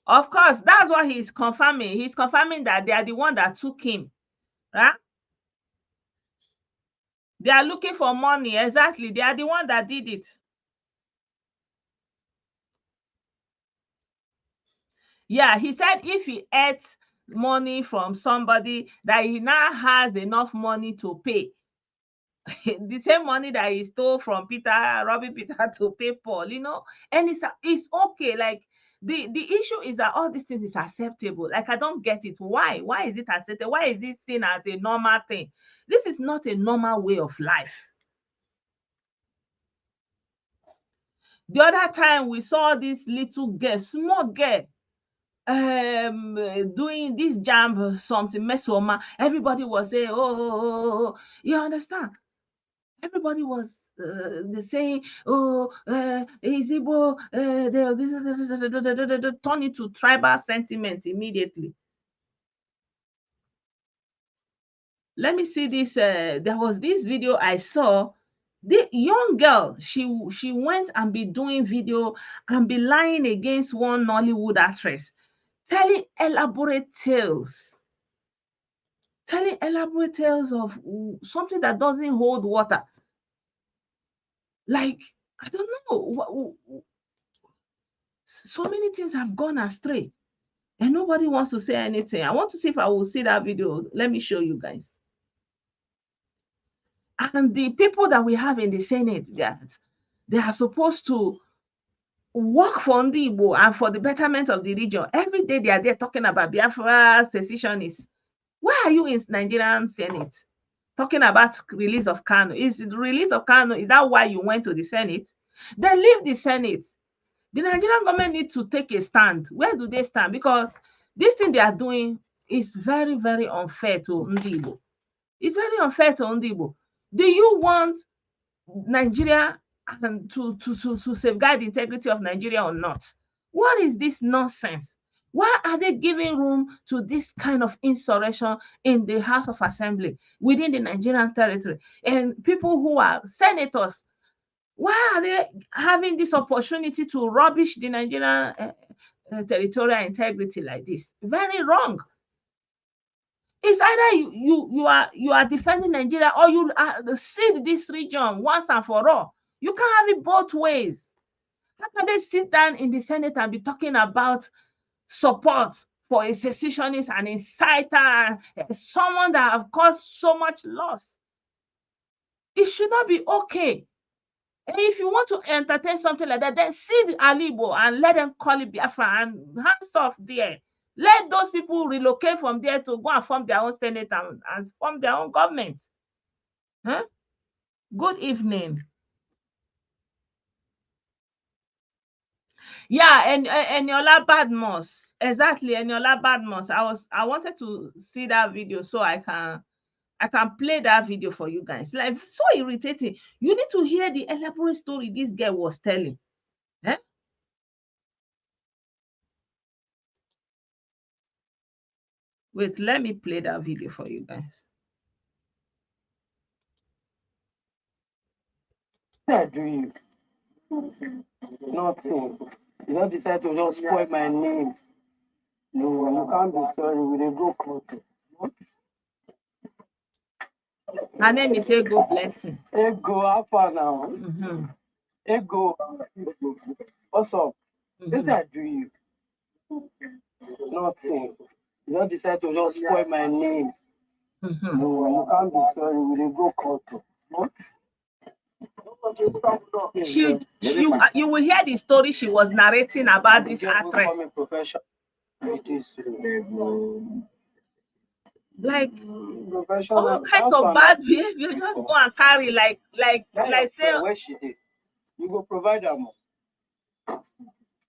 Of course, that's what he's confirming. He's confirming that they are the one that took him. Right? They are looking for money. Exactly. They are the one that did it. Yeah, he said if he ate money from somebody, that he now has enough money to pay. The same money that he stole from Robbie Peter to pay Paul, and it's okay. Like the issue is that all these things is acceptable. Like, I don't get it. Why is it acceptable? Why is it seen as a normal thing? This is not a normal way of life. The other time we saw this little girl, small girl, doing this jam something mesoma. Everybody was saying, oh, you understand? Everybody was saying, oh, Izibo, turn it to tribal sentiment immediately. Let me see this. There was this video I saw. The young girl, she went and be doing video and be lying against one Nollywood actress, telling elaborate tales of something that doesn't hold water. Like, I don't know. So many things have gone astray and nobody wants to say anything. I want to see if I will see that video. Let me show you guys. And the people that we have in the Senate, they are supposed to work for Ndibo and for the betterment of the region. Every day they are there talking about Biafra secessionists. Why are you in Nigerian Senate talking about release of Kanu? Is the release of Kanu, is that why you went to the Senate? Then leave the Senate. The Nigerian government needs to take a stand. Where do they stand? Because this thing they are doing is very, very unfair to Ndibo. It's very unfair to Ndibo. Do you want Nigeria to safeguard the integrity of Nigeria or not? What is this nonsense? Why are they giving room to this kind of insurrection in the House of Assembly within the Nigerian territory? And people who are senators, why are they having this opportunity to rubbish the Nigerian territorial integrity like this? Very wrong. It's either you are defending Nigeria or you cede this region once and for all. You can't have it both ways. How can they sit down in the Senate and be talking about support for a secessionist and inciter, someone that have caused so much loss? It should not be okay. And if you want to entertain something like that, then cede Alibo and let them call it Biafra and hands off there. Let those people relocate from there to go and form their own Senate and form their own government. Huh? Good evening. Yeah, and Eniola Badmos. Exactly, Eniola Badmos. I wanted to see that video so I can play that video for you guys. Like, so irritating. You need to hear the elaborate story this girl was telling. Eh? Wait, let me play that video for you guys. What are you doing? Nothing. You don't decide to just spoil my name. No, you can't be sorry. We will go court. Her name is Ego Blessing. Ego, how far now? Ego. What's up? This I do you. Nothing. You don't decide to just spoil my name. No, you can't be sorry. We will go court. You will hear the story she was narrating about this actress. Like all kinds of bad behavior, just go and carry like say where she did. You go provide her more.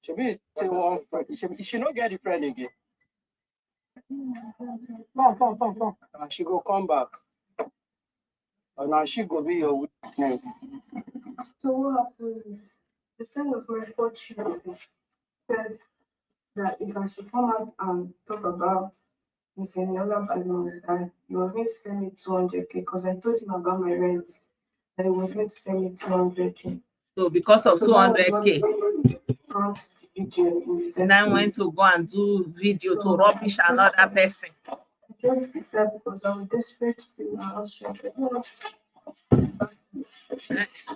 She be still one friend. She not get the friend again. Come. And she go come back. And now she go be your witness. So what happened is the friend of my fortune said that if I should come out and talk about Miss Eniola Badmus, that he was going to send me 200K because I told him about my rent. That he was going to send me 200K. So because of 200K, and I went to go and do video to rubbish another person. I just did that because I was desperate to be my house.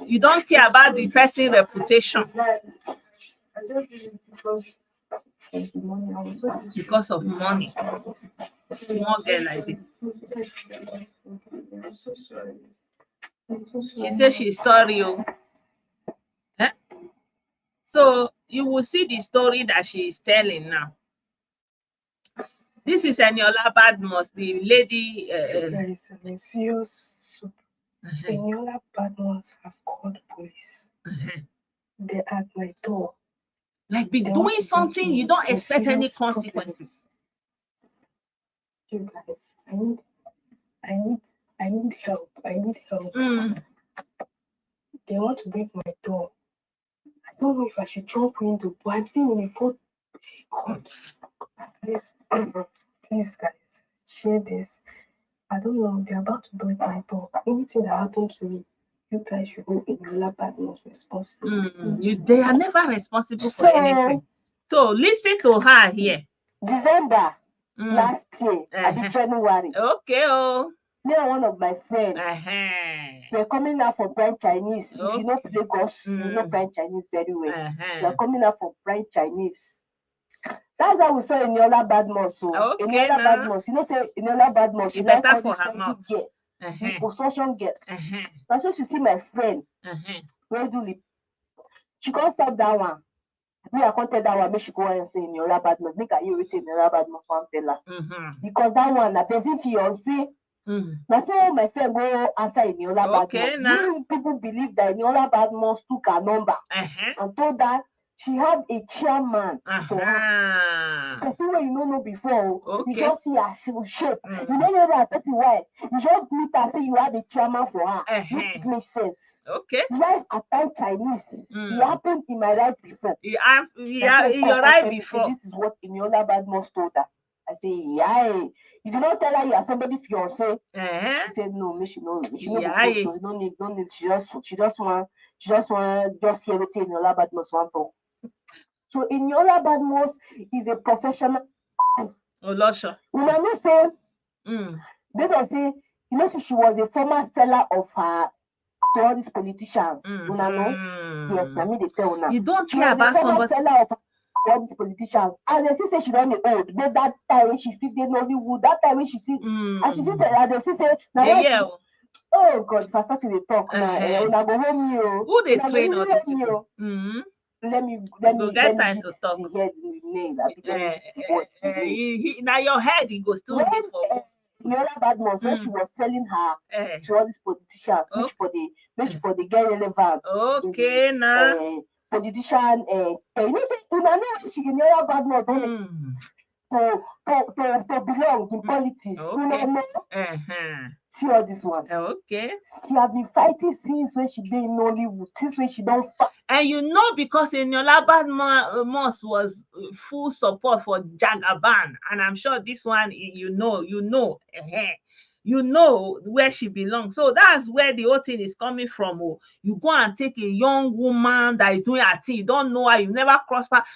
You don't care about the person's reputation. I just did it because of money. I was so because of money. Small girl like this. I'm so sorry. She said she's sorry. Eh? So you will see the story that she is telling now. This is Eniola Badmus, the lady. There is a serious soup. Eniola Badmus have called police. They're at my door. Like be doing something you don't expect any consequences. You guys, I need help. I need help. They want to break my door. I don't know if I should jump window, but I'm still in a fourth. God, please, guys, share this. I don't know. They're about to break my door. Anything that happened to me, you guys should know Eniola Badmus responsible. They are never responsible for anything. So listen to her here. December last year, at January. Okay, me and one of my friends were coming out from Prime Chinese. If you know Lagos, you know Prime Chinese very well. We're coming out from Prime Chinese. That's how we saw Eniola Badmus. So Eniola Badmus, you know, say Eniola Badmus, she like all these girls, reconstruction girls. That's why she see my friend. Where do we? She can't stop that one. Me, I can't tell that one. Make she go and say Eniola Badmus. Make I hear it Eniola Badmus one tell her. Because that one, a person fiancé. That's how my friend go answer Eniola Badmus. You people believe that Eniola Badmus took her number and told that she had a chairman for her. Person where you don't know before, you just see her shape. You don't know that person why. You just meet her say you had a chairman for her. It makes sense. Life at time Chinese. It happened in my life before. You're right before. This is what Eniola Badmus told her. I say, yeah. You do not tell her you are somebody fiancé. She said no, me she know. She know before, so no need. She just want just hear everything Eniola Badmus want to. So Eniola Badmus is a professional. Lusha. You know say, they don't say, you know, she was a former seller of her to all these politicians. You know? Yes, I mean they tell now. You don't care about somebody. Seller of all these politicians. And they still say she don't be old. But that time when she still did Nollywood, that time when she still and she still and they still say now oh God, if I start to talk now, I go home you. Who they train all these people? Let me get time to talk. Now your head he goes to hit for Eniola Badmus when she was selling her to all these politicians, which for the get relevant. Okay, now politician, you know, say you know she Eniola Badmus to belong in politics. You know, see all these ones. She have been fighting since when she did in Nollywood, since when she don't fight. And you know, because Eniola Badmus was full support for Jagaban, and I'm sure this one, you know where she belongs. So that's where the whole thing is coming from. You go and take a young woman that is doing her thing, you don't know her, you never cross path.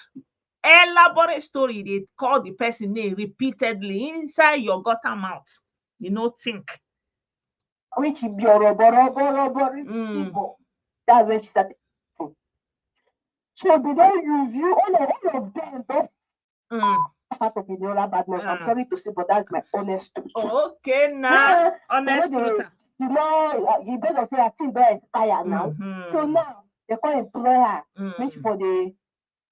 Elaborate story, they call the person name repeatedly inside your gutter mouth. You know, think. Which that's when she started. So they don't use you. All of them don't part of the Yola badness. I'm sorry to say, but that's my honest truth. Okay, now honest truth. You know, he doesn't say I think they're expired now. So now they can't employ her. Which for the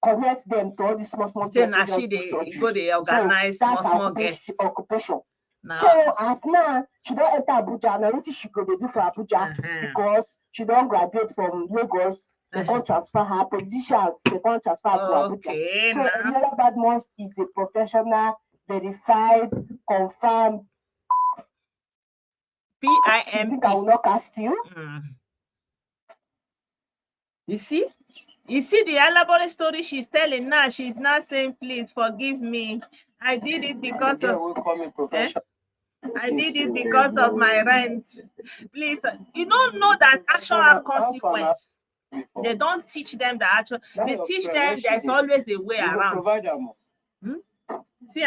connect them to all these small then actually they go they organize small occupation. No. So as now she don't enter Abuja, now what she go to do for Abuja because she don't graduate from Lagos. They can't transfer her positions. They can't transfer her to Abuja. So Eniola Badmus is a professional, verified, confirmed. PIMP. I think I will not cast you. You see the elaborate story she's telling now. She's not saying, please forgive me. I did it because of I did it because of my rent. Please, you don't know that action have consequence. They don't teach them the action. They teach them there's always a way around. See,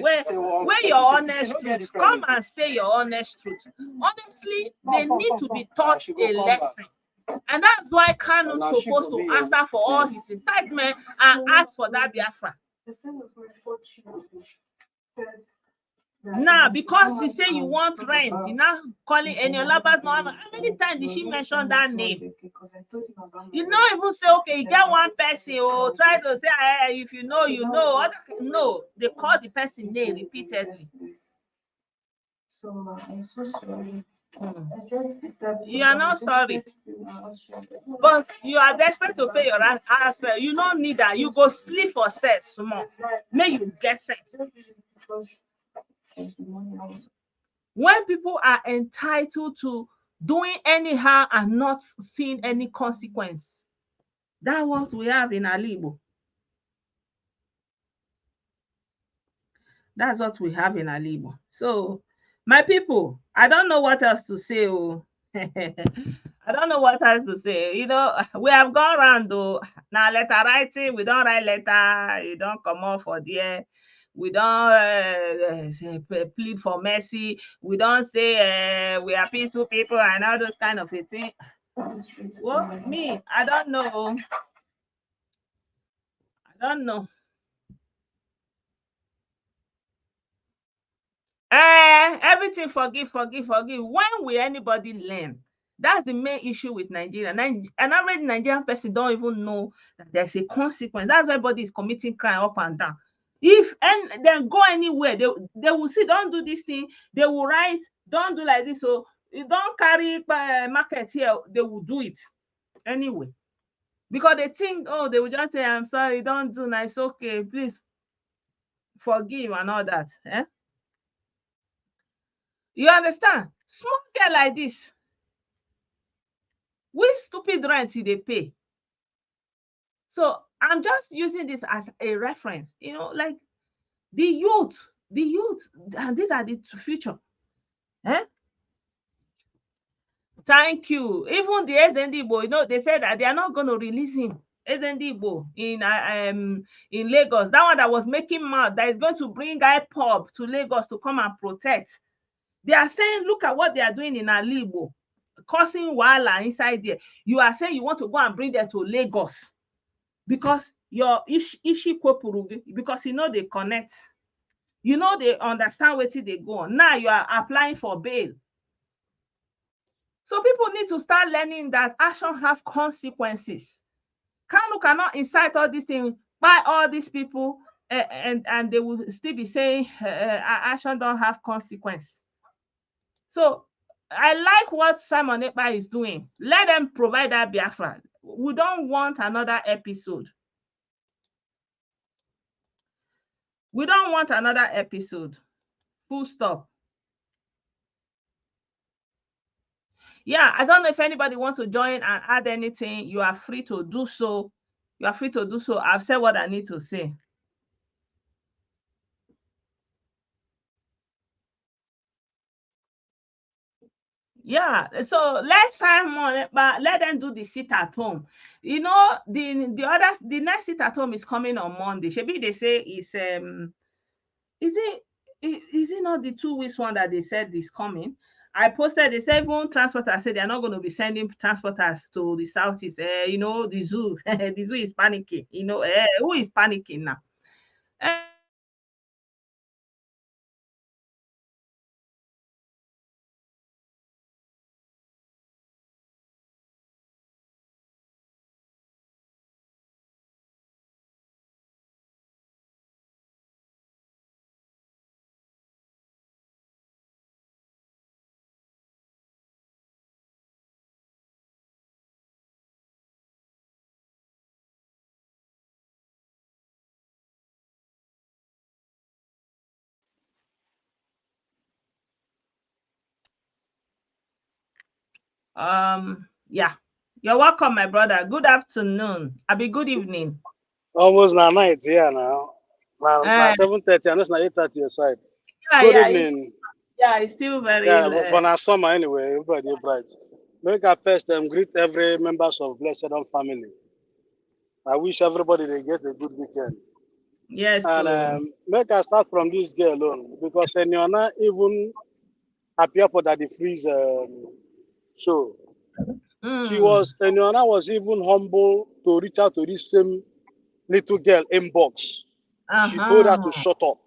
where your honest truth. Come and say your honest truth. Honestly, they need to be taught a lesson. And that's why Kanu is supposed to answer for all his incitement and ask for that Biafra. Now, because he say you want rent, you now calling Eniola Badmus. How many times did she mention that name? You don't even say, okay, you get one person or try to say, hey, if you know, you know. No, they call the person name repeatedly. So I'm so sorry. You are not sorry, but you are desperate to pay your house. You don't need that. You go sleep for sex small. May you get sense. When people are entitled to doing anyhow and not seeing any consequence, that's what we have in Alibo. That's what we have in Alibo. So, my people, I don't know what else to say. I don't know what else to say. You know, we have gone around though. Now, letter writing, we don't write letter. You don't come off for there. We don't plead for mercy. We don't say we are peaceful people and all those kind of things. Well, me, I don't know. Everything forgive. When will anybody learn? That's the main issue with Nigeria. An average Nigerian person don't even know that there's a consequence. That's why everybody is committing crime up and down. If and then go anywhere, they will see, don't do this thing. They will write, don't do like this. So you don't carry market here. They will do it anyway because they think, oh, they will just say, I'm sorry, don't do nice. Okay, please forgive and all that. You understand? Small girl like this, which stupid rent they pay? So I'm just using this as a reference, you know, like the youth, and these are the future. Thank you. Even the Ezendibo, you know, they said that they are not going to release him. Ezendibo in Lagos, that one that was making mad, that is going to bring IPOB to Lagos to come and protect. They are saying, look at what they are doing in Alibo, causing wahala inside there. You are saying you want to go and bring them to Lagos because your Ishikwepurugi, because you know they connect. You know they understand where they go on. Now you are applying for bail. So people need to start learning that action have consequences. Kanu cannot incite all these things by all these people and they will still be saying action don't have consequence. So I like what Simon Ekpa is doing. Let them provide that Biafra. We don't want another episode. We don't want another episode. Full stop. Yeah, I don't know if anybody wants to join and add anything. You are free to do so. I've said what I need to say. Yeah, so let's Simon, but let them do the sit at home. You know, the next sit at home is coming on Monday. Maybe they say is it not the 2 weeks one that they said is coming? I posted the 7 transporters said they're not going to be sending transporters to the southeast. You know, the zoo, the zoo is panicking. You know, who is panicking now? Yeah. You're welcome, my brother. Good afternoon. Good evening. Almost now night here now. Now 7:30, and it's not 8:30 your side. Good evening. It's still very but now summer anyway, everybody bright. Make our first greet every members of Blessed On family. I wish everybody they get a good weekend. Yes. And make us start from this girl alone because Enyona even appear for that the freeze show. Enyona was even humble to reach out to this same little girl inbox. She told her to shut up.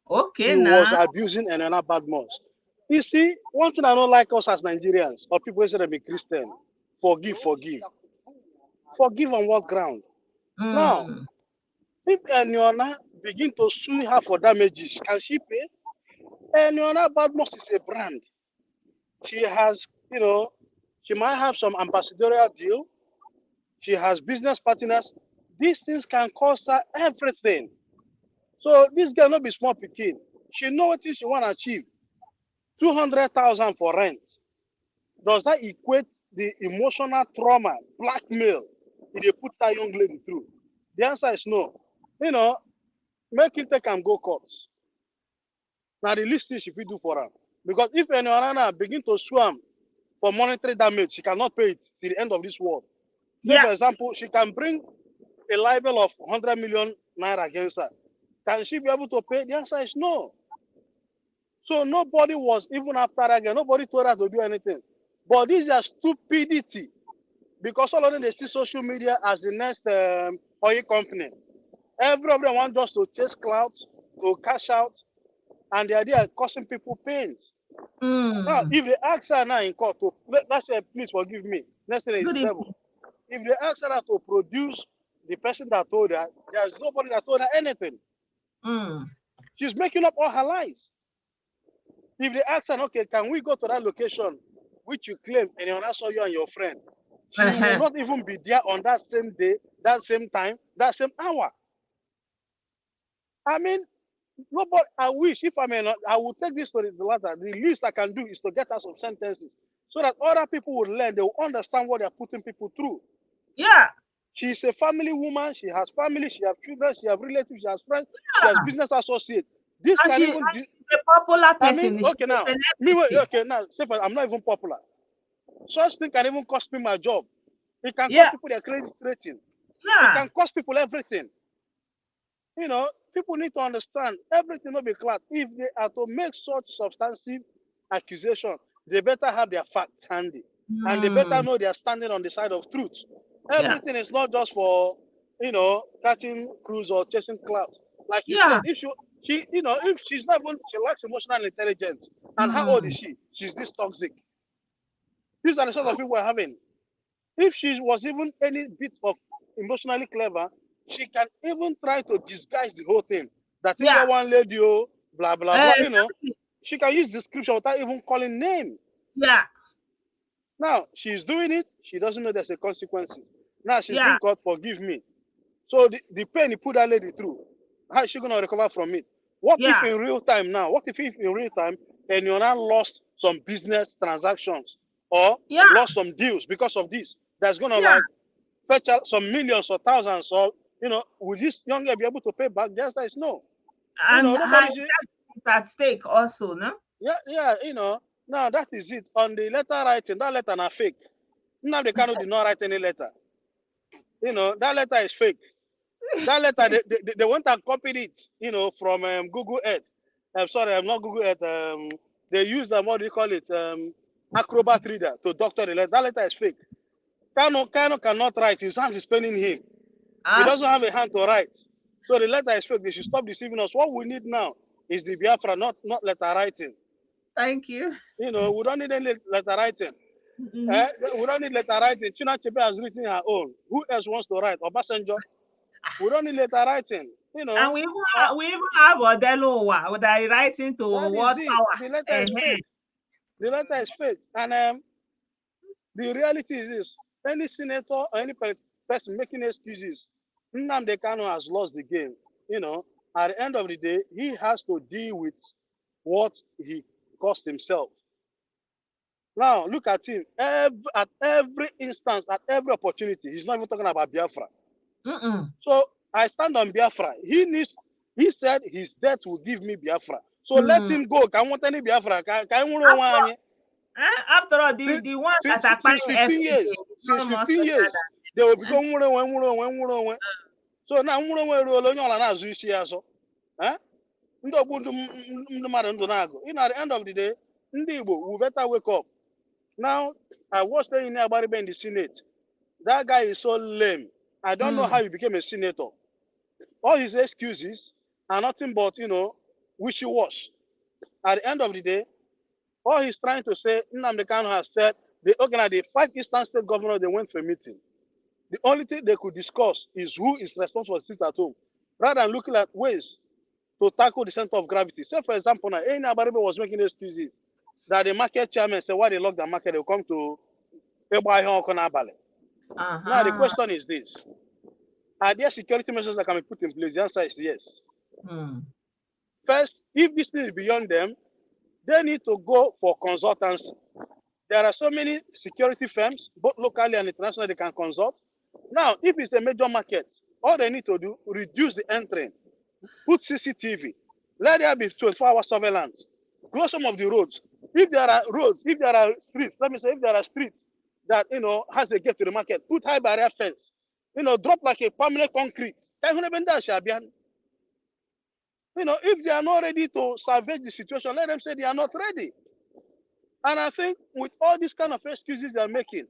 Okay. He was abusing Enyona badmouth. You see, one thing I don't like us as Nigerians or people who say they be Christian, forgive. Forgive on what ground? Now, if Enyona begin to sue her for damages, can she pay? Enyona badmouth is a brand. She has, she might have some ambassadorial deal. She has business partners. These things can cost her everything. So this girl not be small pikin. She know what she want to achieve. 200,000 for rent. Does that equate the emotional trauma, blackmail they put that young lady through? The answer is no. Make it take and go courts. Now the least thing she will do for her. Because if anyone begin to swim for monetary damage, she cannot pay it till the end of this world. Say, for example, she can bring a libel of 100 million naira against her. Can she be able to pay? The answer is no. So nobody was even after her again. Nobody told her to do anything. But this is stupidity. Because all of them, they see social media as the next oil company. Every of them want just to chase clouds, to cash out, and the idea is causing people pains. Now, if they ask her now in court to, let's say, please forgive me, next thing is devil. If they ask her to produce the person that told her, there's nobody that told her anything. She's making up all her lies. If they ask her, okay, can we go to that location which you claim and you saw you and your friend? She will not even be there on that same day, that same time, that same hour. I mean, nobody. I wish if I may not, I will take this to the latter. The least I can do is to get her some sentences so that other people will learn. They will understand what they are putting people through. Yeah. She's a family woman. She has family. She has children. She has relatives. She has friends. She has business associates. This can even. She's a popular person. I mean, okay now. Say I'm not even popular. Such thing can even cost me my job. It can cost people their credit rating. It can cost people everything. People need to understand everything will be class. If they are to make such substantive accusation, they better have their facts handy. And they better know they are standing on the side of truth. Everything is not just for, catching crews or chasing clouds. Like you said, if if she's not even, she lacks emotional intelligence. And how old is she? She's this toxic. These are the sort of people we're having. If she was even any bit of emotionally clever, she can even try to disguise the whole thing. That one lady, blah, blah, blah, She can use description without even calling name. Yeah. Now, she's doing it. She doesn't know there's a consequences. Now, she's being caught, forgive me. So the pain you put that lady through, how is she going to recover from it? What if in real time now? What if in real time, and you're now lost some business transactions or lost some deals because of this? That's going to fetch out some millions or thousands or, will this young girl be able to pay back? The answer is no. And nobody is at stake also, no? Yeah, now that is it. On the letter writing, that letter is fake. Nna Kanu did not write any letter. That letter is fake. That letter, they went and copied it, from Google Earth. I'm sorry, I'm not Google Earth. they use them, what do you call it, acrobat reader to doctor the letter. That letter is fake. Kanu cannot write. His hand is paining him. He doesn't have a hand to write. So the letter is fake. They should stop deceiving us. What we need now is the Biafra, not letter writing. Thank you. You know, we don't need any letter writing. We don't need letter writing. China Chebe has written her own. Who else wants to write? Obasanjo. We don't need letter writing. You know. And we even have Odelu with the writing to what power. The letter is fake. The letter is fake. And the reality is this: any senator or any person making excuses, Nnamdi Kanu has lost the game. You know, at the end of the day, he has to deal with what he caused himself. Now, look at him. At every instance, at every opportunity, he's not even talking about Biafra. So I stand on Biafra. He said his death will give me Biafra. So let him go. Can want any Biafra? After all, the ones that are since 15 years, they will become one. So now at the end of the day, we better wake up. Now, I watched Nna Kanu in the Senate. That guy is so lame. I don't know how he became a senator. All his excuses are nothing but, you know, wishy-wash. At the end of the day, all he's trying to say, Nnamdi Kanu has said, the 5 Eastern State governors, they went for a meeting. The only thing they could discuss is who is responsible for sit at home, rather than looking at ways to tackle the center of gravity. Say, for example, now, Nna Kanu was making excuses that the market chairman said, why they lock the market, they'll come to Ekpa. Now, the question is this. Are there security measures that can be put in place? The answer is yes. First, if this thing is beyond them, they need to go for consultancy. There are so many security firms, both locally and internationally, they can consult. Now, if it's a major market, all they need to do, reduce the entry, put CCTV, let there be 24-hour surveillance, close some of the roads. If there are roads, if there are streets, let me say, if there are streets that, you know, has a gate to the market, put high barrier fence, you know, drop like a permanent concrete. You know, if they are not ready to salvage the situation, let them say they are not ready. And I think with all these kind of excuses they are making,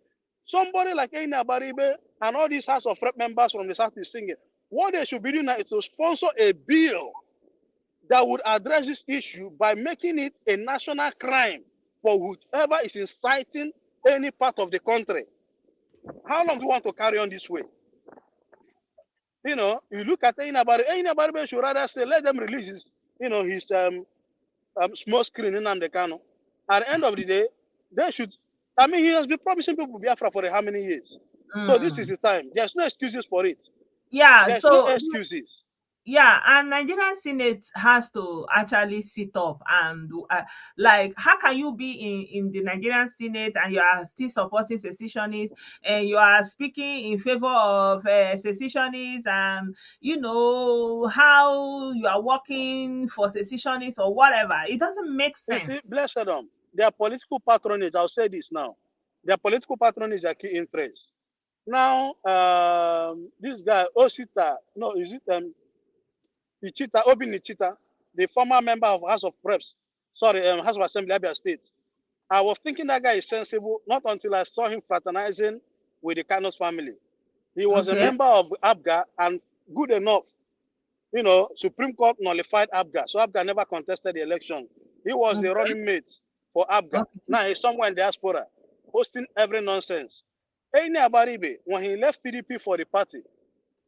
somebody like Nna Kanu and all these House of Rep members from the South is singing, what they should be doing now is to sponsor a bill that would address this issue by making it a national crime for whoever is inciting any part of the country. How long do you want to carry on this way? You know, you look at Nna Kanu should rather say, let them release his, you know, his small screen in Nnamdi Kanu. At the end of the day, they should, I mean, he has been promising people Biafra for how many years? So this is the time. There's no excuses for it. Yeah, There's so no excuses. Yeah, and Nigerian Senate has to actually sit up and like, how can you be in the Nigerian Senate and you are still supporting secessionists and you are speaking in favor of secessionists, and you know how you are working for secessionists or whatever? It doesn't make sense. You see, bless them. Their political patronage, I'll say this now. Their political patronage is a key interest. Now, this guy, Osita, no, is it Obi Nichita, the former member of House of Reps, House of Assembly, Abia State. I was thinking that guy is sensible, not until I saw him fraternizing with the Kanu's family. He was a member of ABGA and good enough. You know, Supreme Court nullified ABGA, so ABGA never contested the election. He was the running mate for ABGA. Now he's somewhere in diaspora, hosting every nonsense. Nna Kanu, when he left PDP for the party,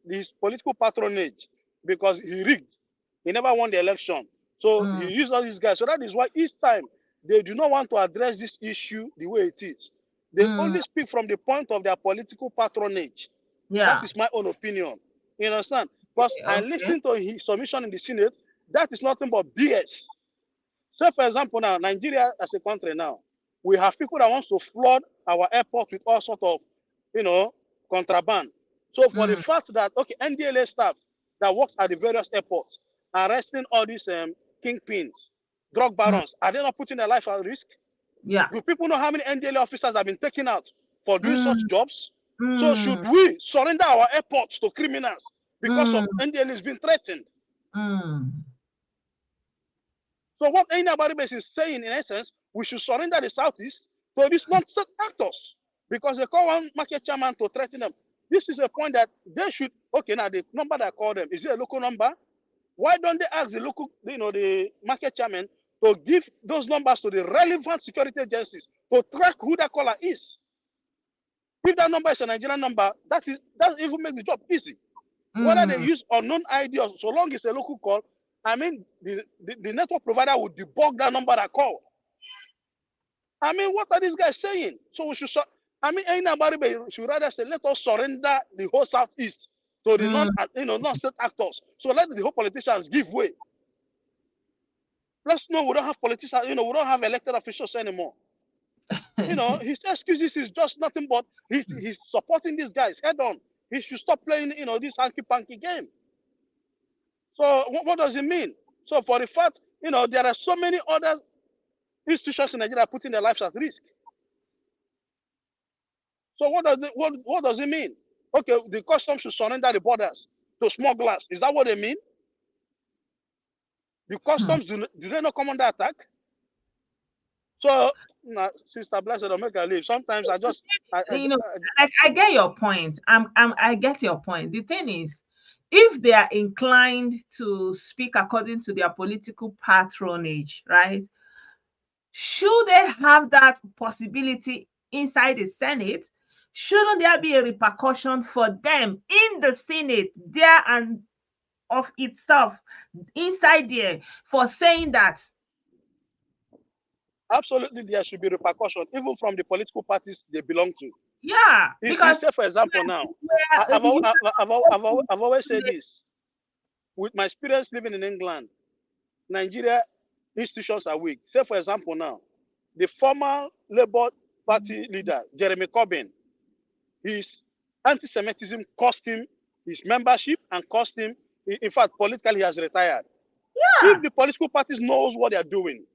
his political patronage, because he rigged. He never won the election. So he used all these guys. So that is why each time they do not want to address this issue the way it is. They only speak from the point of their political patronage. Yeah. That is my own opinion. You understand? Because I'm listening to his submission in the Senate, that is nothing but BS. So for example now, Nigeria as a country now, we have people that want to flood our airport with all sorts of, you know, contraband. So for the fact that, NDLA staff that works at the various airports arresting all these kingpins, drug barons, are they not putting their life at risk? Yeah. Do people know how many NDLA officers have been taken out for doing such jobs? So should we surrender our airports to criminals because of NDLA is being threatened? So what Nna Kanu is saying, in essence, we should surrender the Southeast to these non-state actors because they call one market chairman to threaten them. This is a point that they should, okay, now the number that I call them, is it a local number? Why don't they ask the local, the market chairman to give those numbers to the relevant security agencies to track who that caller is? If that number is a Nigerian number, that even makes the job easy. Whether they use unknown ID or so long as a local call, I mean, the network provider would debug that number that call. I mean, what are these guys saying? So we should, Nna Kanu should rather say, let us surrender the whole Southeast to the non-state actors. So let the whole politicians give way. Let's know we don't have politicians, we don't have elected officials anymore. His excuses is just nothing but he's supporting these guys head on. He should stop playing, this hanky-panky game. So what does it mean? So for the fact, there are so many other institutions in Nigeria putting their lives at risk. So what does it mean? Okay, the customs should surrender the borders to smugglers. Is that what they mean? The customs do they not come under attack? So, Sister Blessed, don't make her leave. Sometimes I just, I get your point. I get your point. The thing is, if they are inclined to speak according to their political patronage, right? Should they have that possibility inside the Senate? Shouldn't there be a repercussion for them in the Senate there and of itself inside there for saying that? Absolutely, there should be repercussion, even from the political parties they belong to. Yeah, because say, for example, now I've always said this with my experience living in England. Nigeria institutions are weak. Say, for example, now the former Labour Party leader Jeremy Corbyn, his anti-Semitism cost him his membership and cost him. In fact, politically, he has retired. Yeah. If the political parties knows what they are doing,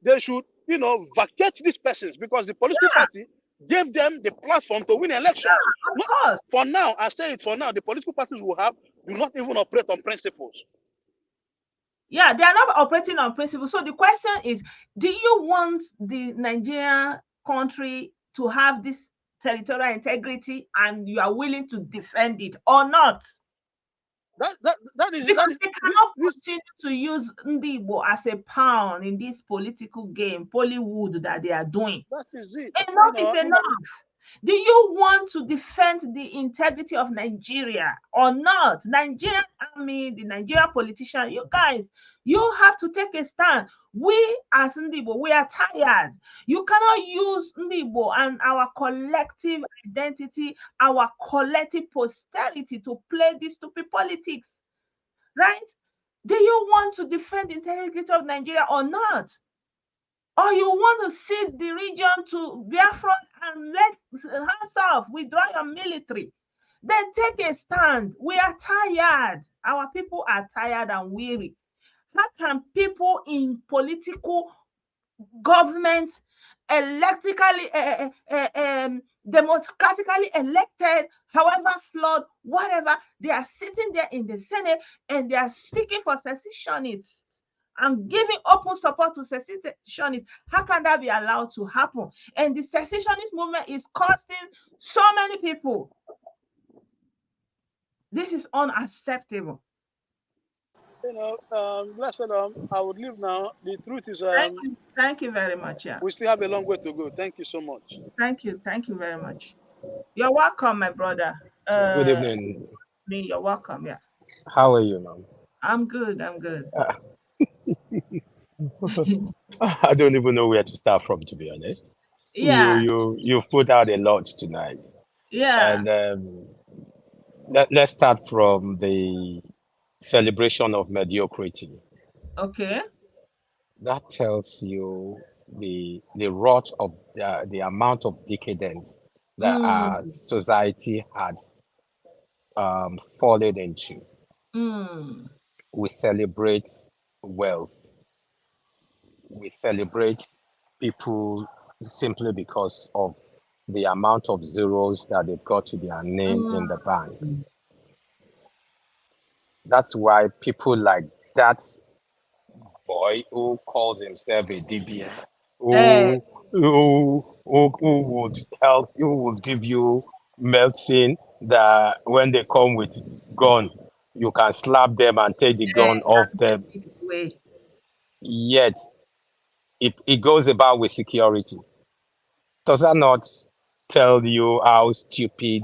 they should, vacate these persons because the political party gave them the platform to win elections. Yeah, of course. For now, I say it for now, the political parties do not even operate on principles. Yeah, they are not operating on principles. So the question is, do you want the Nigerian country to have this territorial integrity and you are willing to defend it or not? That is because they cannot continue to use Ndibo as a pawn in this political game, Bollywood that they are doing. That is it. Enough is enough. Do you want to defend the integrity of Nigeria or not? Nigerian army, the Nigerian politician, you guys, you have to take a stand. We as Ndibo, we are tired. You cannot use Ndibo and our collective identity, our collective posterity to play this stupid politics, right? Do you want to defend the integrity of Nigeria or not? Or you want to cede the region to Biafra and let hands off, withdraw your military? Then take a stand. We are tired. Our people are tired and weary. How can people in political government, democratically elected, however flawed, whatever, they are sitting there in the Senate and they are speaking for secessionists and giving open support to secessionists? How can that be allowed to happen? And the secessionist movement is costing so many people. This is unacceptable. Blessed, I would leave now. The truth is, thank you very much. Yeah, we still have a long way to go. Thank you so much. Thank you very much. You're welcome, my brother. Good evening. You're welcome. Yeah. How are you, ma'am? I'm good. I don't even know where to start from, to be honest. Yeah. You've put out a lot tonight. Yeah. And let's start from the celebration of mediocrity. Okay. That tells you the rot of the amount of decadence that our society had fallen into. We celebrate wealth. We celebrate people simply because of the amount of zeros that they've got to their name in the bank. That's why people like that boy who calls himself a DBA, who would help, who would give you medicine that when they come with gun, you can slap them and take the gun off them. Yet, it goes about with security. Does that not tell you how stupid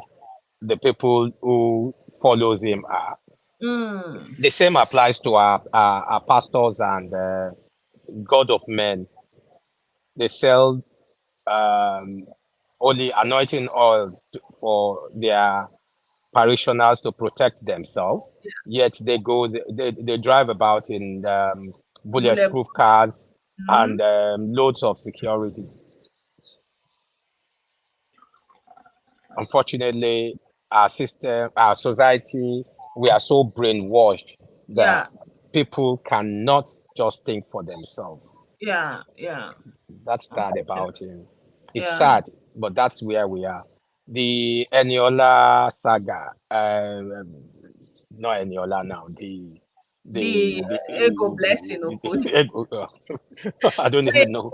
the people who follows him are? The same applies to our pastors and God of men. They sell only anointing oils for their parishioners to protect themselves. Yet they drive about in bulletproof cars and loads of security. Unfortunately, our system, our society, we are so brainwashed that people cannot just think for themselves. Yeah. That's sad about him. It's sad, but that's where we are. The Eniola saga, not Eniola now, the ego blessing. I don't even know.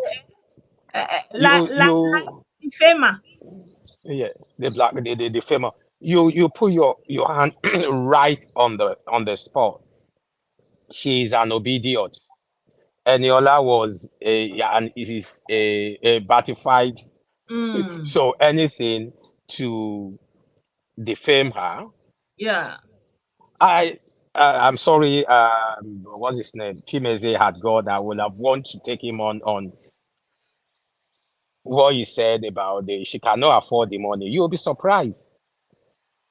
The famer. Yeah, the famer. You put your hand right on the spot. She's an obedient. Eniola was and is a batified. So anything to defame her. Yeah. I'm sorry. What's his name? Chimeze had God. I would have wanted to take him on what he said about she cannot afford the money. You'll be surprised.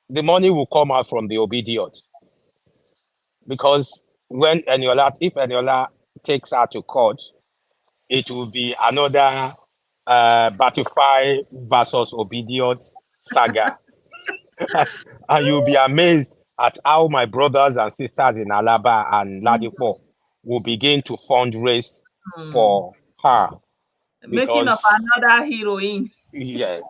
The money will come out from the obedient. Because if Eniola takes her to court, it will be another Batify versus obedient saga. And you'll be amazed at how my brothers and sisters in Alaba and Ladipo will begin to fundraise for her. Making of another heroine. Yeah.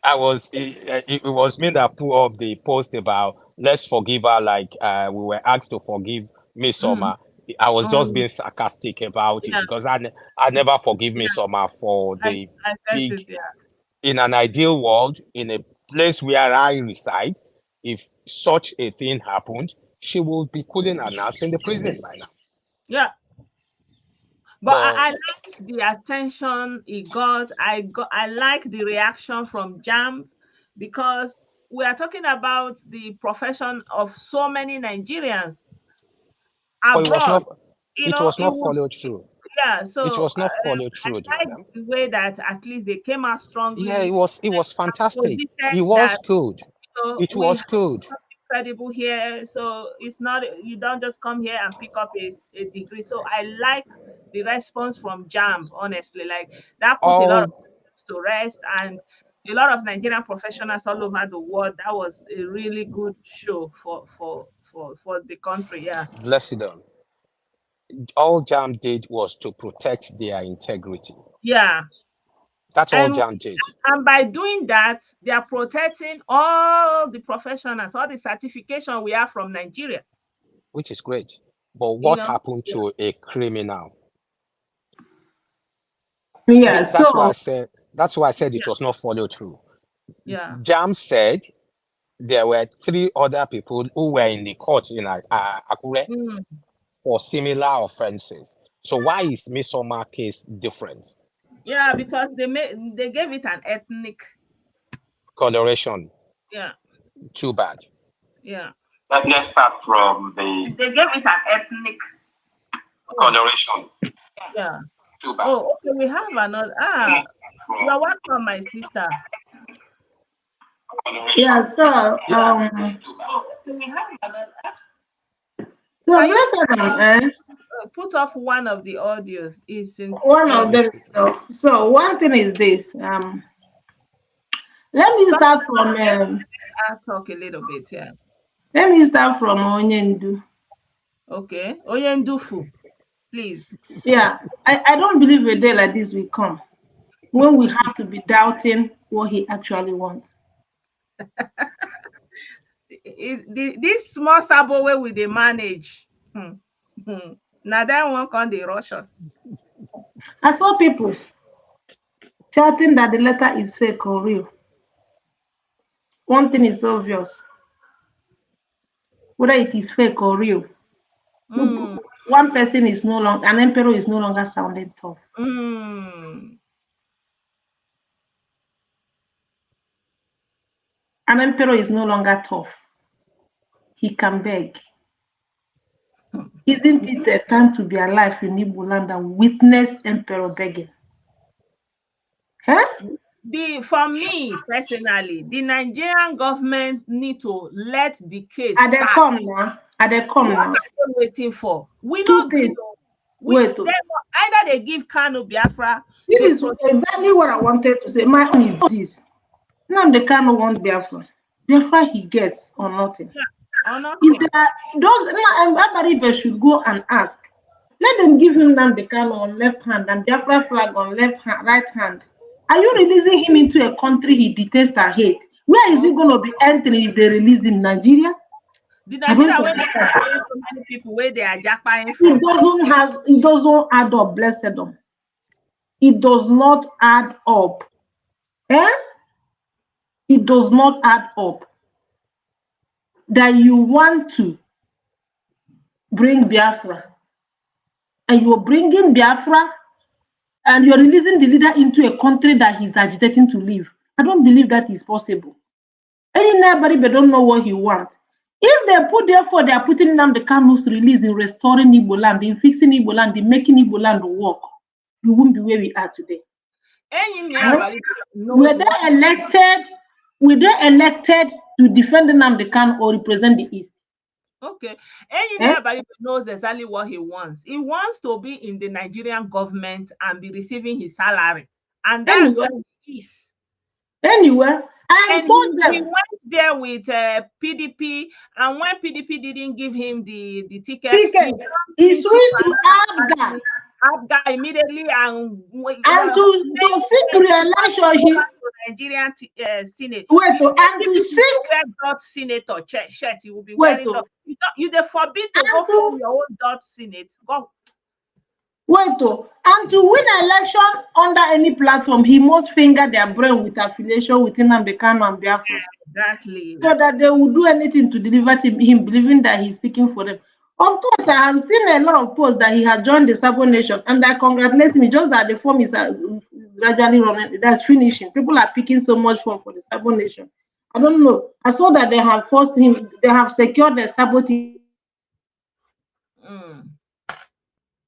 It was me that put up the post about let's forgive her like we were asked to forgive Miss Summer. I was just being sarcastic about it because I never forgive Miss Summer for the big. In an ideal world, in a place where I reside, if such a thing happened, she will be cooling her nerves in the prison by now. Yeah. But I like the attention he got. I like the reaction from JAMB because we are talking about the profession of so many Nigerians abroad. It was not followed through. Yeah, so it was not followed through. I like the way that at least they came out strongly. Yeah, it was fantastic. It was good. It was good. Incredible here, so it's not, you don't just come here and pick up a degree. So I like the response from JAMB, honestly. Like that put a lot of things to rest, and a lot of Nigerian professionals all over the world. That was a really good show for the country. Yeah. Bless them. All JAMB did was to protect their integrity. Yeah. That's all JAMB did. And by doing that, they are protecting all the professionals, all the certification we have from Nigeria. Which is great. But what happened to a criminal? Yeah, that's why I said it was not followed through. Yeah. JAMB said there were 3 other people who were in the court in Akure for similar offenses. So why is Miss Summer case different? Yeah, because they gave it an ethnic coloration. Yeah. Too bad. Yeah. Let's start from the. They gave it an ethnic coloration. Yeah. Too bad. Oh, okay. We have another. You are welcome, my sister. Yeah, so we have another. So put off one of the audios. Is in one of them. So one thing is this. Let me start from. I'll talk a little bit. Yeah. Let me start from Onyendu. Okay, Onyendufu, please. Yeah, I don't believe a day like this will come when we have to be doubting what he actually wants. This small sabo way we they manage. Now that one can they rush us. I saw people shouting that the letter is fake or real. One thing is obvious. Whether it is fake or real. One person is no longer, an emperor is no longer sounding tough. An emperor is no longer tough. He can beg. Isn't it a time to be alive in Igbo land and witness emperor begging? Huh? For me personally, the Nigerian government need to let the case start. Are they come now? What are they waiting for? We know this. Either they give Kanu Biafra. This is exactly what I wanted to say. My own is this. Now the Kanu wants Biafra. Biafra he gets or nothing. Yeah, or nothing. Everybody should go and ask. Let them give him now the Kanu on left hand and Biafra flag on right hand. Are you releasing him into a country he detests and hates? Where is he going to be entering if they release him? Nigeria? The Nigeria where so many people where they are jackpying from. It doesn't add up, blessed them. It does not add up. It does not add up. That you want to bring Biafra and you're bringing Biafra and you're releasing the leader into a country that he's agitating to leave. I don't believe that is possible. Anybody but don't know what he wants. If they put, therefore, they are putting down the Kanu's release in restoring Igbo land, in fixing Igbo land, in making Igbo land work, we won't be where we are today. Were they elected to defend Nnamdi Kanu or represent the East? Okay. Everybody knows exactly what he wants. He wants to be in the Nigerian government and be receiving his salary. And that's what he is. Anyway, he went there with PDP, and when PDP didn't give him the ticket, he switched to ABGA. ABGA immediately and to seek re-election, Nigerian Senate. And to seek dot senator shirt, you will be wearing. You the forbid to go for your own dot senate. Go. And to win an election under any platform, he must finger their brain with affiliation with Nnamdi Kanu and Biafra. Exactly. So that they will do anything to deliver him, believing that he's speaking for them. Of course, I have seen a lot of posts that he has joined the Sabo Nation, and I congratulate me just that the form is gradually running, that's finishing. People are picking so much form for the Sabo Nation. I don't know. I saw that they have forced him, they have secured the Sabo team.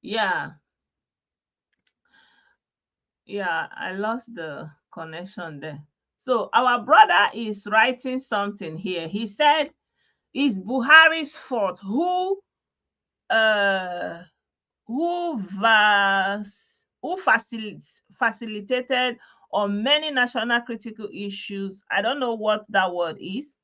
Yeah. Yeah, I lost the connection there. So our brother is writing something here. He said, "It's Buhari's fault. Who facilitated on many national critical issues." I don't know what that word is,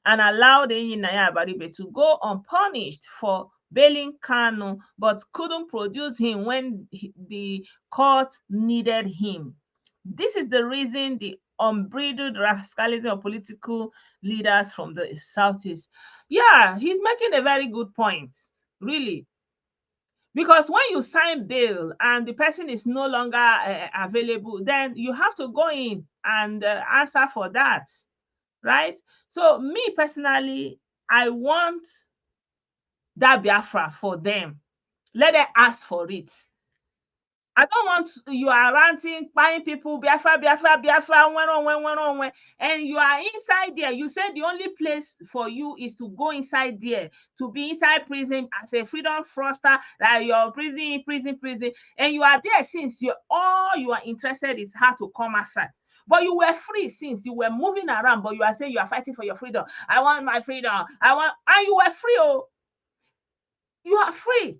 and allowed Nna Kanu to go unpunished for bailing Kanu, but couldn't produce him when the court needed him. This is the reason the unbridled rascality of political leaders from the Southeast. Yeah, he's making a very good point, really. Because when you sign bail and the person is no longer available, then you have to go in and answer for that, right? So me personally, I want that Biafra for them. Let them ask for it. I don't want you are ranting, buying people, Biafra, when, and you are inside there. You said the only place for you is to go inside there, to be inside prison as a freedom froster, that you're prison, and you are there since all you are interested is how to come outside. But you were free since you were moving around, but you are saying you are fighting for your freedom. I want my freedom. And you were free, oh. You are free.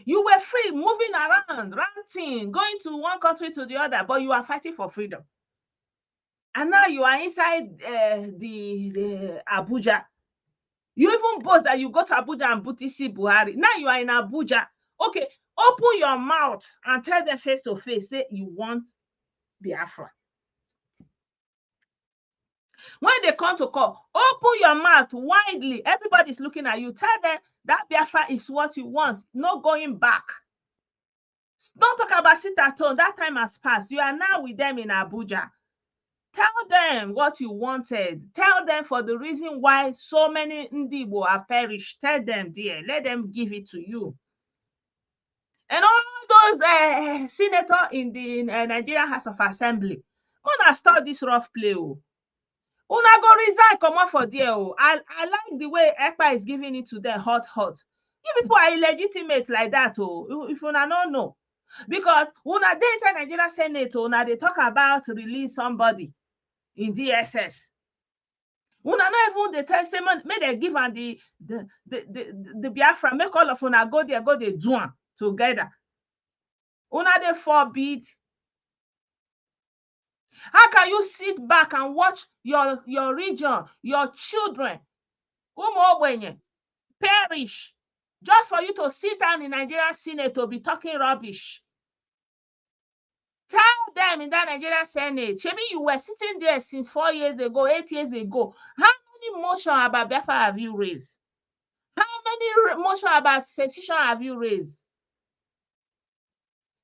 You were free, moving around, ranting, going to one country to the other, but you are fighting for freedom. And now you are inside the Abuja. You even boast that you go to Abuja and see Buhari. Now you are in Abuja. Okay, open your mouth and tell them face to face, say you want Biafra. When they come to call, open your mouth widely. Everybody's looking at you. Tell them that Biafra is what you want. No going back. Don't talk about sit at home. That time has passed. You are now with them in Abuja. Tell them what you wanted. Tell them for the reason why so many Ndibo have perished. Tell them, dear. Let them give it to you. And all those senators in the Nigerian House of Assembly, una start this rough play. Oh. Una go resign, come on for there. Oh. I like the way Ekpa is giving it to them hot. You people are illegitimate like that. Oh. If una don't know. Because una dey inside Nigeria Senate, una they talk about release somebody in DSS. Una not even the testament, may they give and the Biafra, make all of una go there, go they do one together. Una they forbid. How can you sit back and watch your region, your children, perish, just for you to sit down in Nigerian Senate to be talking rubbish? Tell them in that Nigerian Senate, maybe you were sitting there since 4 years ago, 8 years ago. How many motions about Biafra have you raised? How many motions about secession have you raised?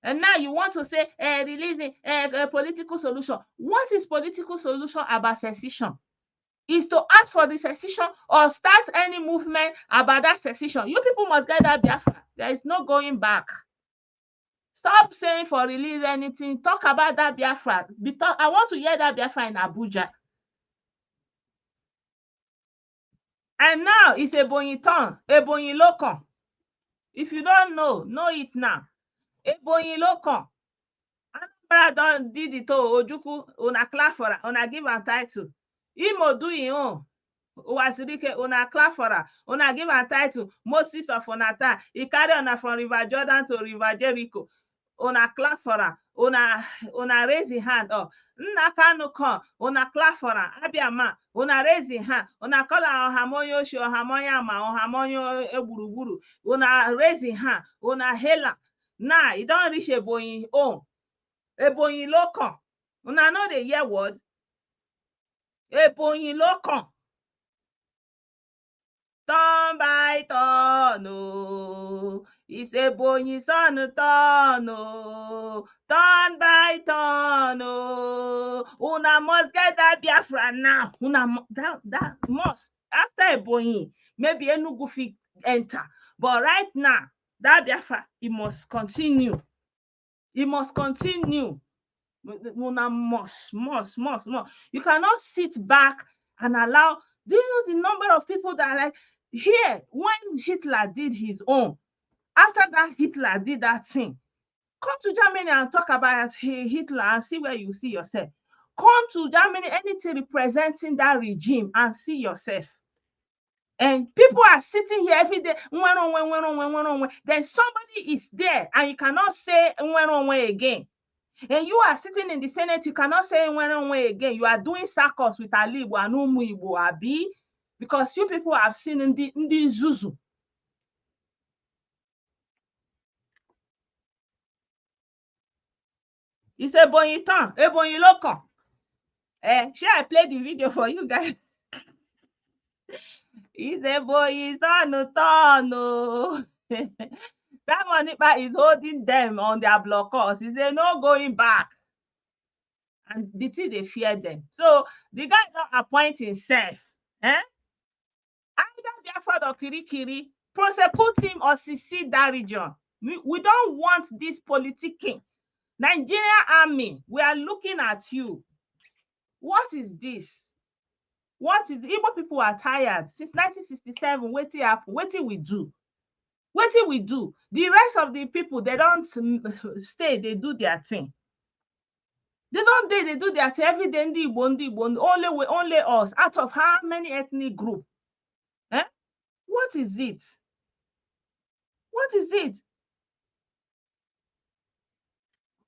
And now you want to say releasing a political solution. What is political solution about secession? Is to ask for the secession or start any movement about that secession. You people must get that Biafra. There is no going back. Stop saying for release anything. Talk about that Biafra. I want to hear that Biafra in Abuja. And now it's Ebonyi turn, Ebonyi Lokan. If you don't know it now. Ebonyi Lokan. Anambra don did it all. Ojuku, una clap for her, una give her title. Imo do his own. Owasirike, una clap for her, una give her title. Moses of Onata. He carry ona from River Jordan to River Jericho. Una clap for her, una raise his hand up. Nna Kanu come, una clap for her. Abiama, una raise his hand. Una call her Ohamonyo Shi, Ohamonyo Ma, Ohamonyo Eburuburu. Una raise his hand. Una hail her. Nah, he don't reach Ebonyi own. Ebonyi Lokan. Una know the year word. Ebonyi Lokan. Turn by turn, oh. It's Ebonyi son turn, oh. Turn by turn, oh. Una must get that Biafra now. Una that must. After Ebonyi, maybe Enugu fit enter. But right now, that Biafra, it must continue. It must continue. Una must. You cannot sit back and allow. Do you know the number of people that are like here when Hitler did his own? After that, Hitler did that thing. Come to Germany and talk about Hitler and see where you see yourself. Come to Germany, anything representing that regime and see yourself. And people are sitting here every day. Then somebody is there and you cannot say again. And you are sitting in the Senate, you cannot say again. You are doing circus with Alibo and Umuibo Abi because you people have seen in the Zuzu. It's Ebonyi turn, Ebonyi Lokan. Shall I play the video for you guys? It's Ebonyi turn. That Monipa is holding them on their blockers. He said, no going back. And the thing they fear them. So the guy don't appoint himself. Either Biafra or Kirikiri, prosecute him or secede that region. We don't want this politicking. Nigerian army, we are looking at you. What is this? What is Igbo people are tired since 1967? What we do? What we do? The rest of the people, they don't stay, they do their thing. They don't they do their thing every day. Only us. Out of how many ethnic groups? What is it? What is it?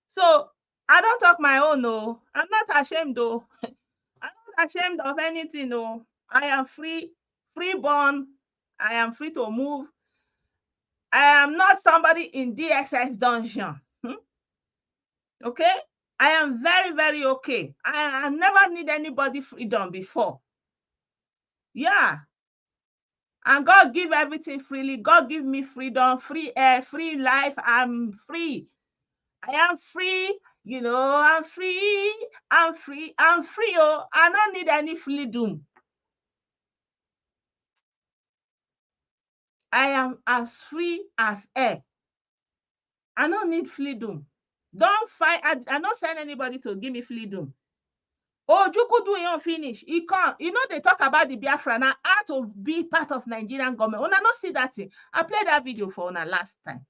So I don't talk my own, no. I'm not ashamed, though. I'm not ashamed of anything, no. I am freeborn. I am free to move. I am not somebody in DSS dungeon. Okay? I am very, very okay. I never need anybody freedom before. Yeah. And God give everything freely. God give me freedom, free air, free life. I'm free. I am free. You know, I'm free. I'm free. I'm free. Oh, I don't need any freedom. I am as free as air. I don't need freedom. Don't fight. I don't send anybody to give me freedom. Oh, Juku do yon finish. He can't. You know, they talk about the Biafra now, how to be part of Nigerian government. Una not see that thing. I played that video for Una last time.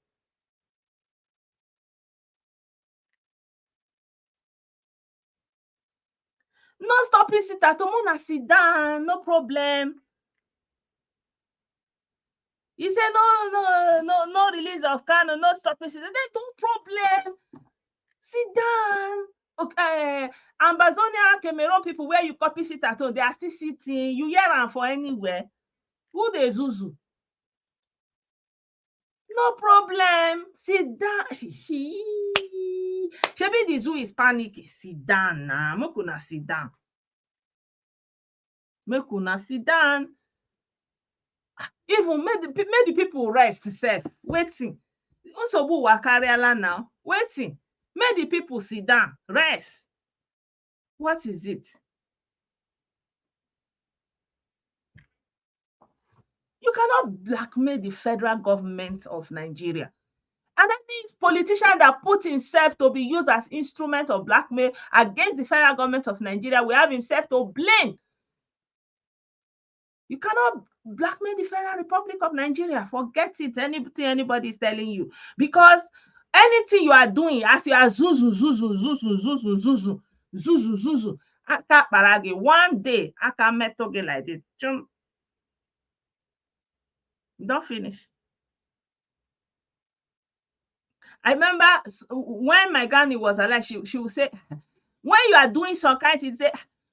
No stopping sit at home, sit down, no problem. He said, no release of Kanu, no stopping sit down. Then no problem. Sit down. Okay, Ambazonia, Cameroon people where you copy sit at home, they are still sitting. You hear them for anywhere. Who they Zuzu? No problem. Sit down. Shebi the zoo is panicking. Sit down now. Make una sit down. Make una sit down. Even make the people rest sef. Waiting. Nsogbu wakariala now. Waiting. Make the people sit down. Rest. What is it? You cannot blackmail the federal government of Nigeria. And that means politician that put himself to be used as instrument of blackmail against the federal government of Nigeria will have himself to blame. You cannot blackmail the Federal Republic of Nigeria. Forget it, anything anybody is telling you. Because anything you are doing, as you are zuzu, aka parage, one day, aka metoge like this. Don't finish. I remember when my granny was alive, she would say, when you are doing some kind of thing,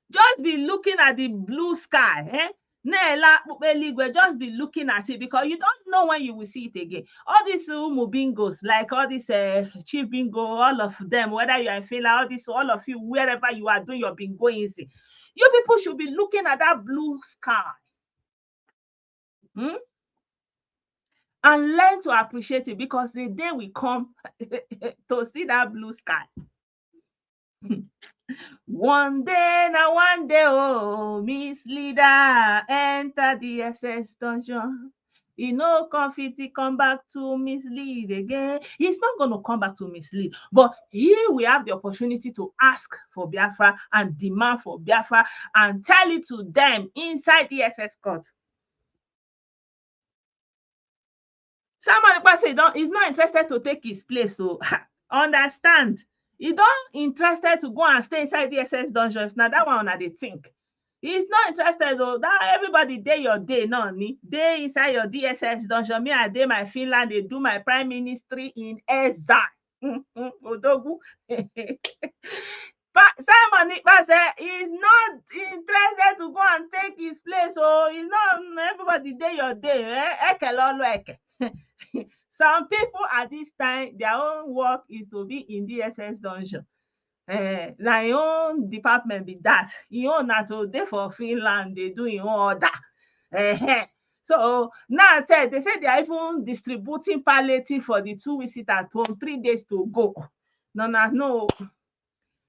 just be looking at the blue sky. Just be looking at it because you don't know when you will see it again. All these bingos, like all these chief bingo, all of them, whether you are in Finland, all of you, wherever you are doing your bingo, you people should be looking at that blue sky. And learn to appreciate it because the day will come to see that blue sky. One day, oh, Miss Leader, enter the SS dungeon. You know, confetti come back to mislead again. He's not going to come back to mislead, but here we have the opportunity to ask for Biafra and demand for Biafra and tell it to them inside the SS court. Someone say he's not interested to take his place, so understand. He don't interested to go and stay inside the SS dungeon. Now that one they think. He's not interested though. That everybody day your day, no ni. Day inside your DSS dungeon. Me I day my Finland, they do my prime ministry in exile. Odogu. But Simon Ekpa said he's not interested to go and take his place. So he's not everybody day your day. Some people at this time, their own work is to be in the SS dungeon. Now your own department be that. You own not to day for Finland, they do your order. So now they say they are even distributing palliative for the 2 weeks at home, 3 days to go. No.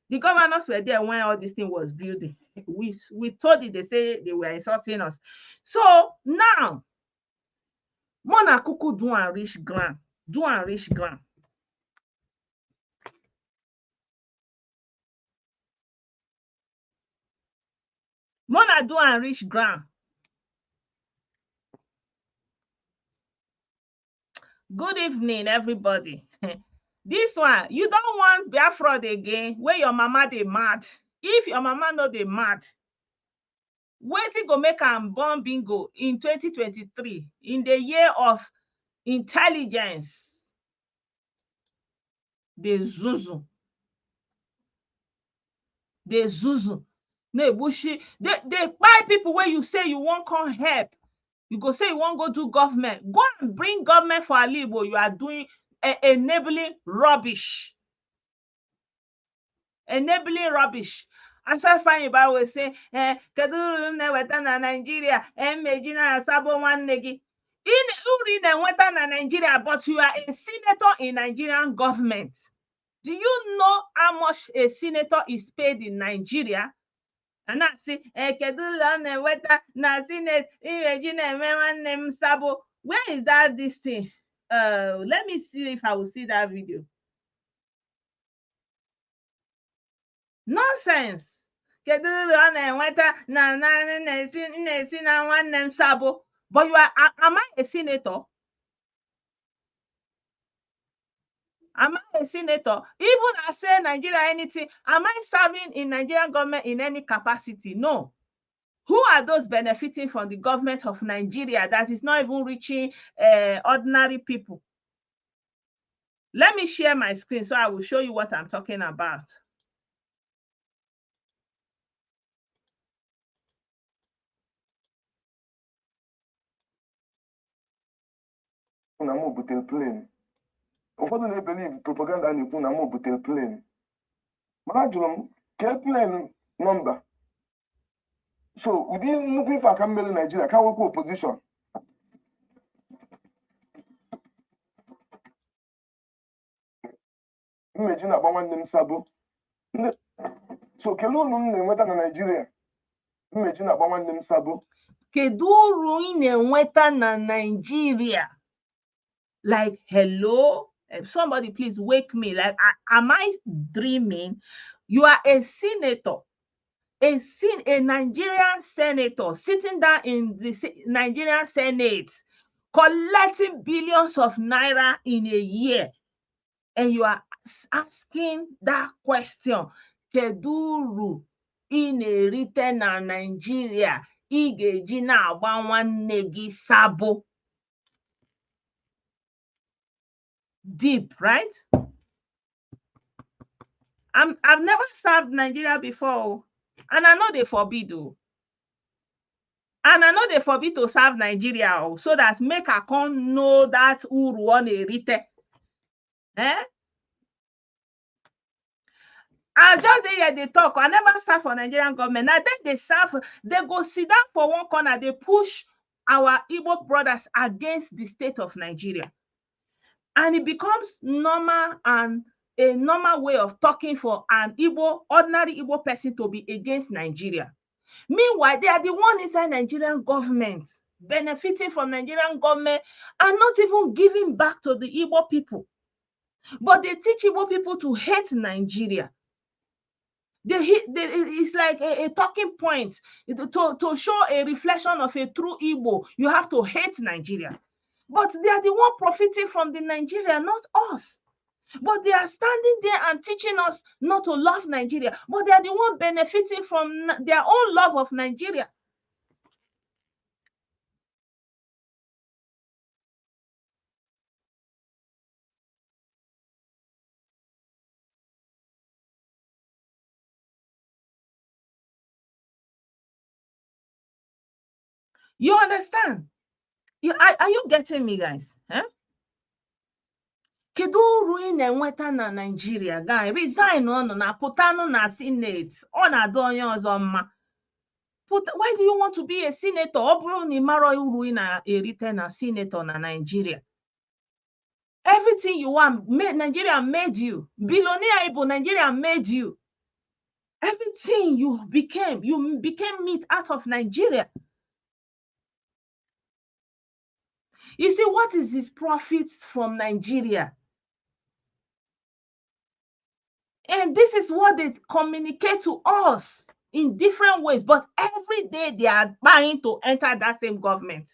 The governors were there when all this thing was building. We told it, they say they were insulting us. So now, Nna Kanu do and reach ground. Nna do and reach ground. Good evening, everybody. This one, you don't want Biafra again, where your mama they mad. If your mama no they mad, wetin go make am born bingo in 2023, in the year of intelligence. The zuzu. Nebushi. They buy people where you say you won't come help. You go say you won't go do government. Go and bring government for Alibo. You are doing enabling rubbish. enabling rubbish. As I find about we say, Keduru weta na Nigeria, Mejina Sabo one negi. In weta na Nigeria, but you are a senator in Nigerian government. Do you know how much a senator is paid in Nigeria? And I say, Keduru weta na Senate, Mejina one name Sabo. Where is that this thing? Let me see if I will see that video. Nonsense. But you are, am I a senator? Am I a senator? Even I say Nigeria anything, am I serving in Nigerian government in any capacity? No. Who are those benefiting from the government of Nigeria that is not even reaching ordinary people? Let me share my screen so I will show you what I'm talking about. Ụfọdụ na-ebelieve propaganda na-ekwu na m butere plane mana ajụrụ m kee plane nọmba so ụdị nnukwu ife aka mmeri Naijiria ka nwekwa opposition mmeji na-agba nwanne m Sabo so kedu uru m na-enweta na Naijiria mmeji na-agba nwanne m Sabo kedu uru ị na-enweta na Nigeria? Like, hello? Somebody please wake me. Like, am I dreaming? You are a senator, a Nigerian senator sitting down in the Nigerian Senate, collecting billions of naira in a year, and you are asking that question. Keduru in a written na Nigeria, igeji na agba nwanne gi Sabo. Deep, right? I've never served Nigeria before, and I know they forbid you. And I know they forbid to serve Nigeria so that make I can't know that uru on a rite. I just hear they talk. I never serve for Nigerian government. Now then they serve, they go sit down for one corner, they push our Igbo brothers against the state of Nigeria. And it becomes normal and a normal way of talking for an ordinary Igbo person to be against Nigeria. Meanwhile, they are the one inside Nigerian government, benefiting from Nigerian government and not even giving back to the Igbo people. But they teach Igbo people to hate Nigeria. It's like a talking point. To show a reflection of a true Igbo, you have to hate Nigeria. But they are the one profiting from the Nigeria, not us. But they are standing there and teaching us not to love Nigeria. But they are the one benefiting from their own love of Nigeria. You understand? Are you getting me, guys? Huh? Kedu uru ị na-enweta na Nigeria, guy? Resign ọnụ na pụtanụ na Senate. Ọ na-adọ onye ọzọ mma. Why do you want to be a senator? Ọ bụrụ na ị mara uru ị na-erite na senator na Nigeria. Everything you want, Nigeria made you. Billionaire Igbo, Nigeria made you. Everything you became meat out of Nigeria. You see, what is his profits from Nigeria? And this is what they communicate to us in different ways. But every day they are trying to enter that same government.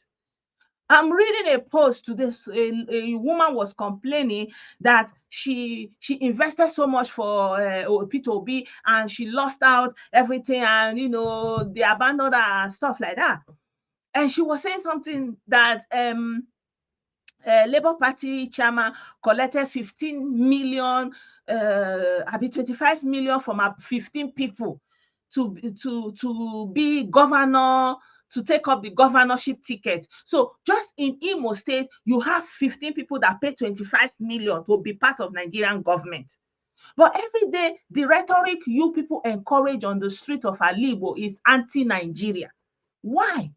I'm reading a post to this. A woman was complaining that she invested so much for P2B and she lost out everything, and they abandoned her and stuff like that. And she was saying something that Labour Party chairman collected 15 million, 25 million from 15 people to be governor, to take up the governorship ticket. So just in Imo State, you have 15 people that pay 25 million to be part of Nigerian government. But every day, the rhetoric you people encourage on the street of Alibo is anti-Nigeria. Why?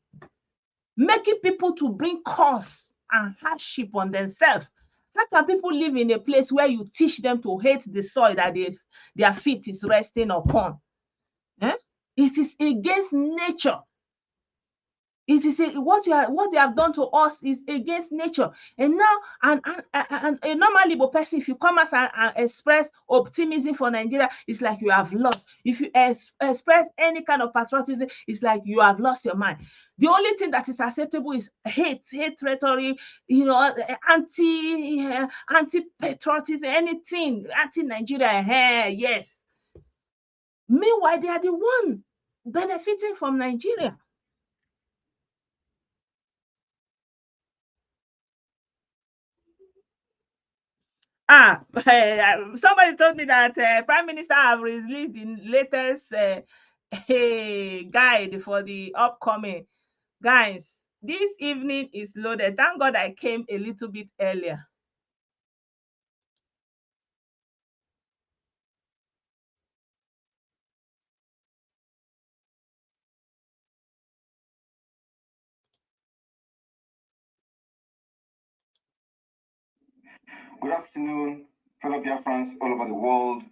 Making people to bring curse and hardship on themselves. How can people live in a place where you teach them to hate the soil that their feet is resting upon? Eh? It is against nature. It is what they have done to us is against nature. And now, and a normal Igbo person, if you come out and express optimism for Nigeria, it's like you have lost. If you express any kind of patriotism, it's like you have lost your mind. The only thing that is acceptable is hate rhetoric, anti-patriotism, anything anti-Nigeria. Yes. Meanwhile, they are the one benefiting from Nigeria. Somebody told me that Prime Minister have released the latest guide for the upcoming. Guys, this evening is loaded. Thank God I came a little bit earlier. Good afternoon, fellow Biafrans all over the world.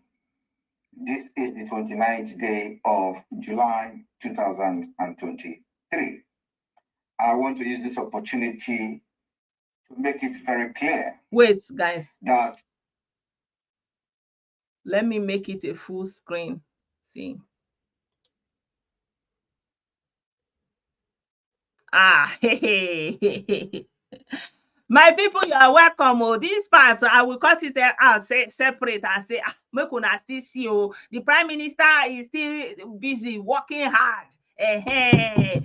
This is the 29th day of July 2023. I want to use this opportunity to make it very clear. Wait, guys. That let me make it a full screen. See. Hey. My people, you are welcome. Oh, this part I will cut it out, separate, and say, make una still see. Oh, the Prime Minister is still busy working hard. I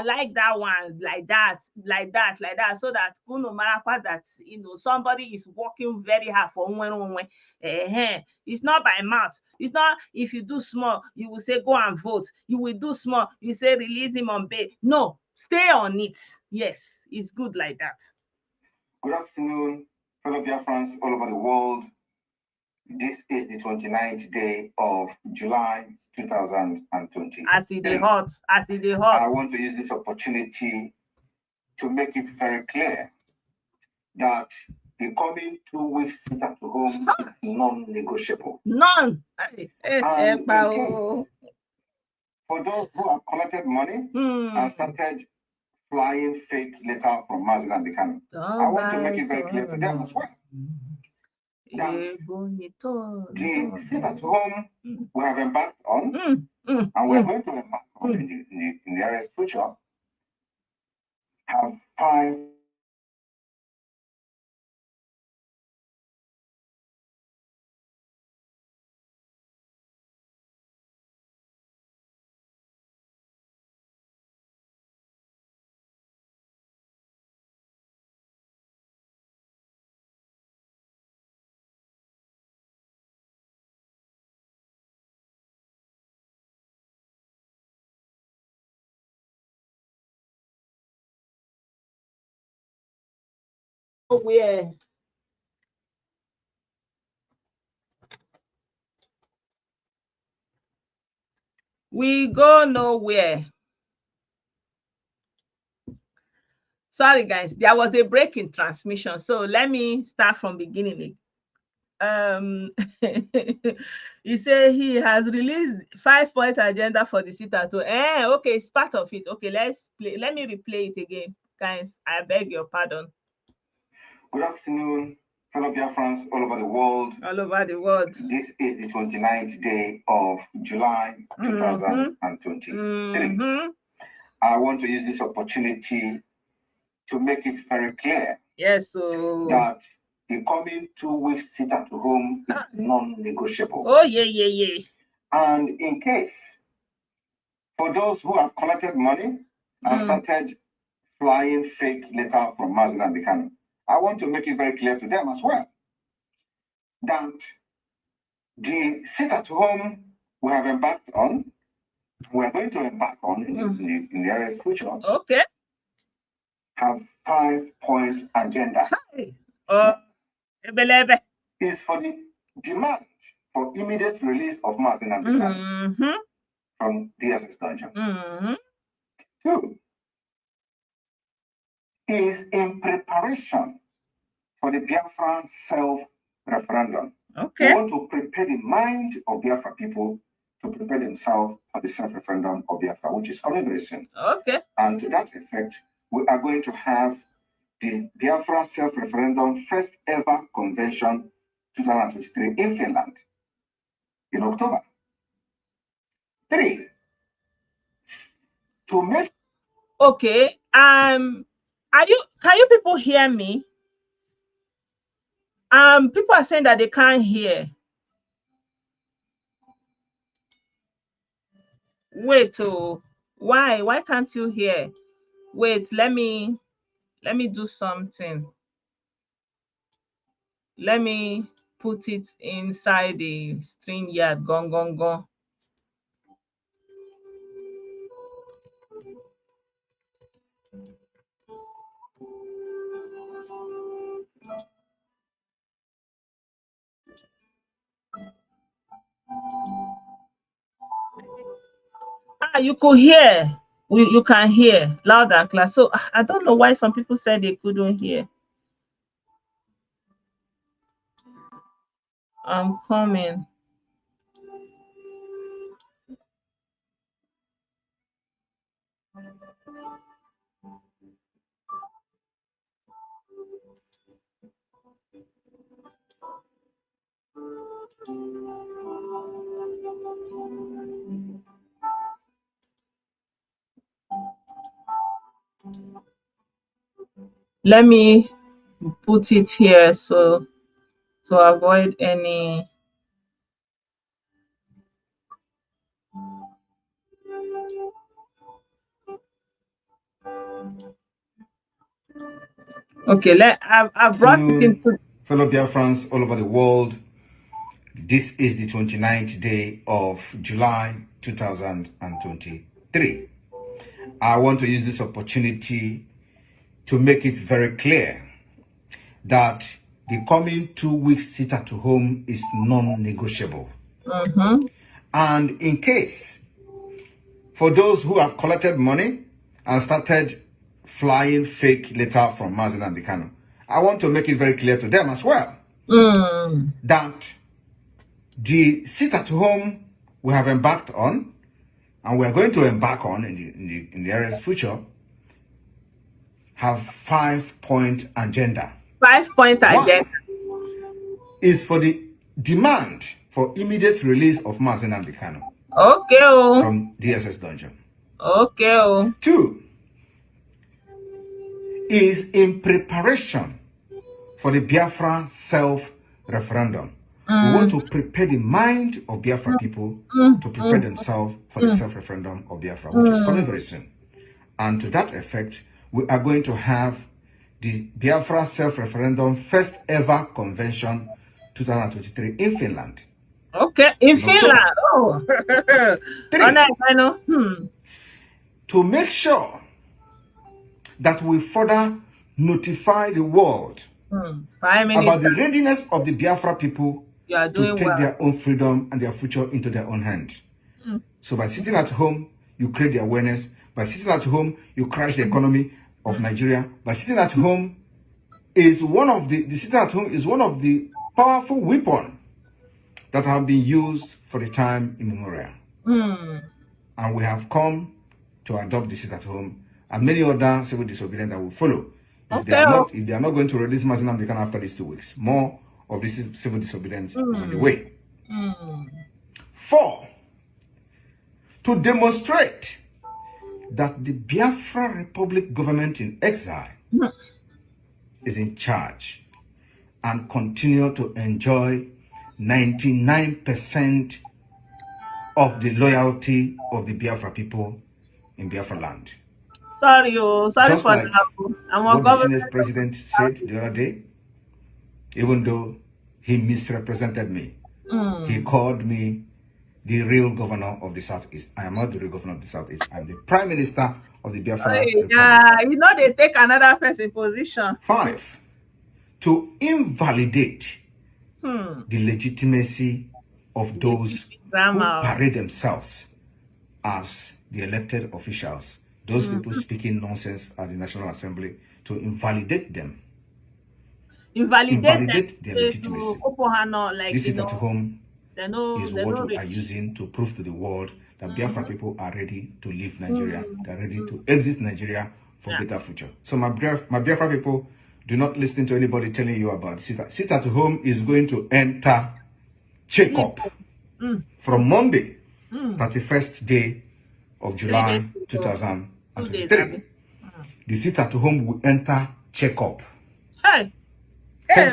like that one, like that, so that no matter that somebody is working very hard for one. It's not by mouth. It's not if you do small, you will say go and vote. You will do small, you say release him on bail. No, stay on it. Yes, it's good like that. Good afternoon, fellow Biafrans all over the world. This is the 29th day of July 2020. As it is hot. I want to use this opportunity to make it very clear that the coming 2 weeks sit at home is non-negotiable. None. For those who have collected money and started flying fake letter from Nna Kanu, I want to make it very clear to them as well. The sit at home we have embarked on, and we are going to embark on in the nearest future, have 5 Where? We go nowhere. Sorry, guys. There was a break in transmission. So let me start from beginning. He said he has released 5-point agenda for the sit-at-home. Okay, it's part of it. Okay, let's play. Let me replay it again. Guys, I beg your pardon. Good afternoon, fellow Biafrans all over the world. All over the world. This is the 29th day of July 2023. I want to use this opportunity to make it very clear. Yes, so that the coming 2 weeks sit at home is non-negotiable. Oh, yeah. And in case, for those who have collected money and started flying fake letter from Nna Kanu, I want to make it very clear to them as well that the sit at home we have embarked on, we are going to embark on in the nearest future. Okay. Have 5-point agenda. Is for the demand for immediate release of Nna Kanu from DSS dungeon. 2 is in preparation for the Biafra self-referendum. We want to prepare the mind of Biafra people to prepare themselves for the self-referendum of Biafra, which is coming very soon. And to that effect, we are going to have the Biafra self-referendum first ever convention 2023 in Finland in October. 3, to make... Okay. Can you people hear me? People are saying that they can't hear. Wait, why can't you hear? Wait, let me do something. Let me put it inside the StreamYard. Gong. You could hear. You can hear loud and clear. So I don't know why some people said they couldn't hear. I'm coming. Let me put it here so to avoid any. Okay, I've brought it into... Fellow Biafrans all over the world, this is the 29th day of July 2023. I want to use this opportunity to make it very clear that the coming 2 weeks sit at home is non-negotiable. And in case, for those who have collected money and started flying fake letter from Nna Kanu, I want to make it very clear to them as well that the sit at home we have embarked on, and we are going to embark on in the nearest future, have 5-point agenda. 5-point agenda is for the demand for immediate release of Nna Kanu. From DSS dungeon. 2 is in preparation for the Biafra self-referendum. We want to prepare the mind of Biafra people to prepare themselves for the self-referendum of Biafra, which is coming very soon. And to that effect, we are going to have the Biafra self-referendum first ever convention 2023 in Finland. In Finland. October. 3, to make sure that we further notify the world about the readiness of the Biafra people to take their own freedom and their future into their own hands. So by sitting at home, you create the awareness. By sitting at home, you crash the economy of Nigeria. By sitting at home is one of the powerful weapons that have been used for the time immemorial. And we have come to adopt the sit at home and many other civil disobedience that will follow. If they are not going to release Nna Kanu after these 2 weeks, more of this civil disobedience is on the way. 4, to demonstrate that the Biafra Republic government in exile is in charge and continue to enjoy 99% of the loyalty of the Biafra people in Biafra land. Sorry Just for like that. what the Senate president said the other day, even though he misrepresented me, he called me the real governor of the Southeast. I am not the real governor of the Southeast. I'm the prime minister of the Biafra Republic. They take another person position. 5, to invalidate the legitimacy of those who parade themselves as the elected officials, those people speaking nonsense at the National Assembly, to invalidate them. Invalidate their legitimacy. This is at home is what we are using to prove to the world that Biafra people are ready to leave Nigeria. They're ready to exit Nigeria for better future. So my Biafra people, do not listen to anybody telling you about sit at home is going to enter check-up from Monday, 31st day of July 2023. The sit at home will enter check-up. Thank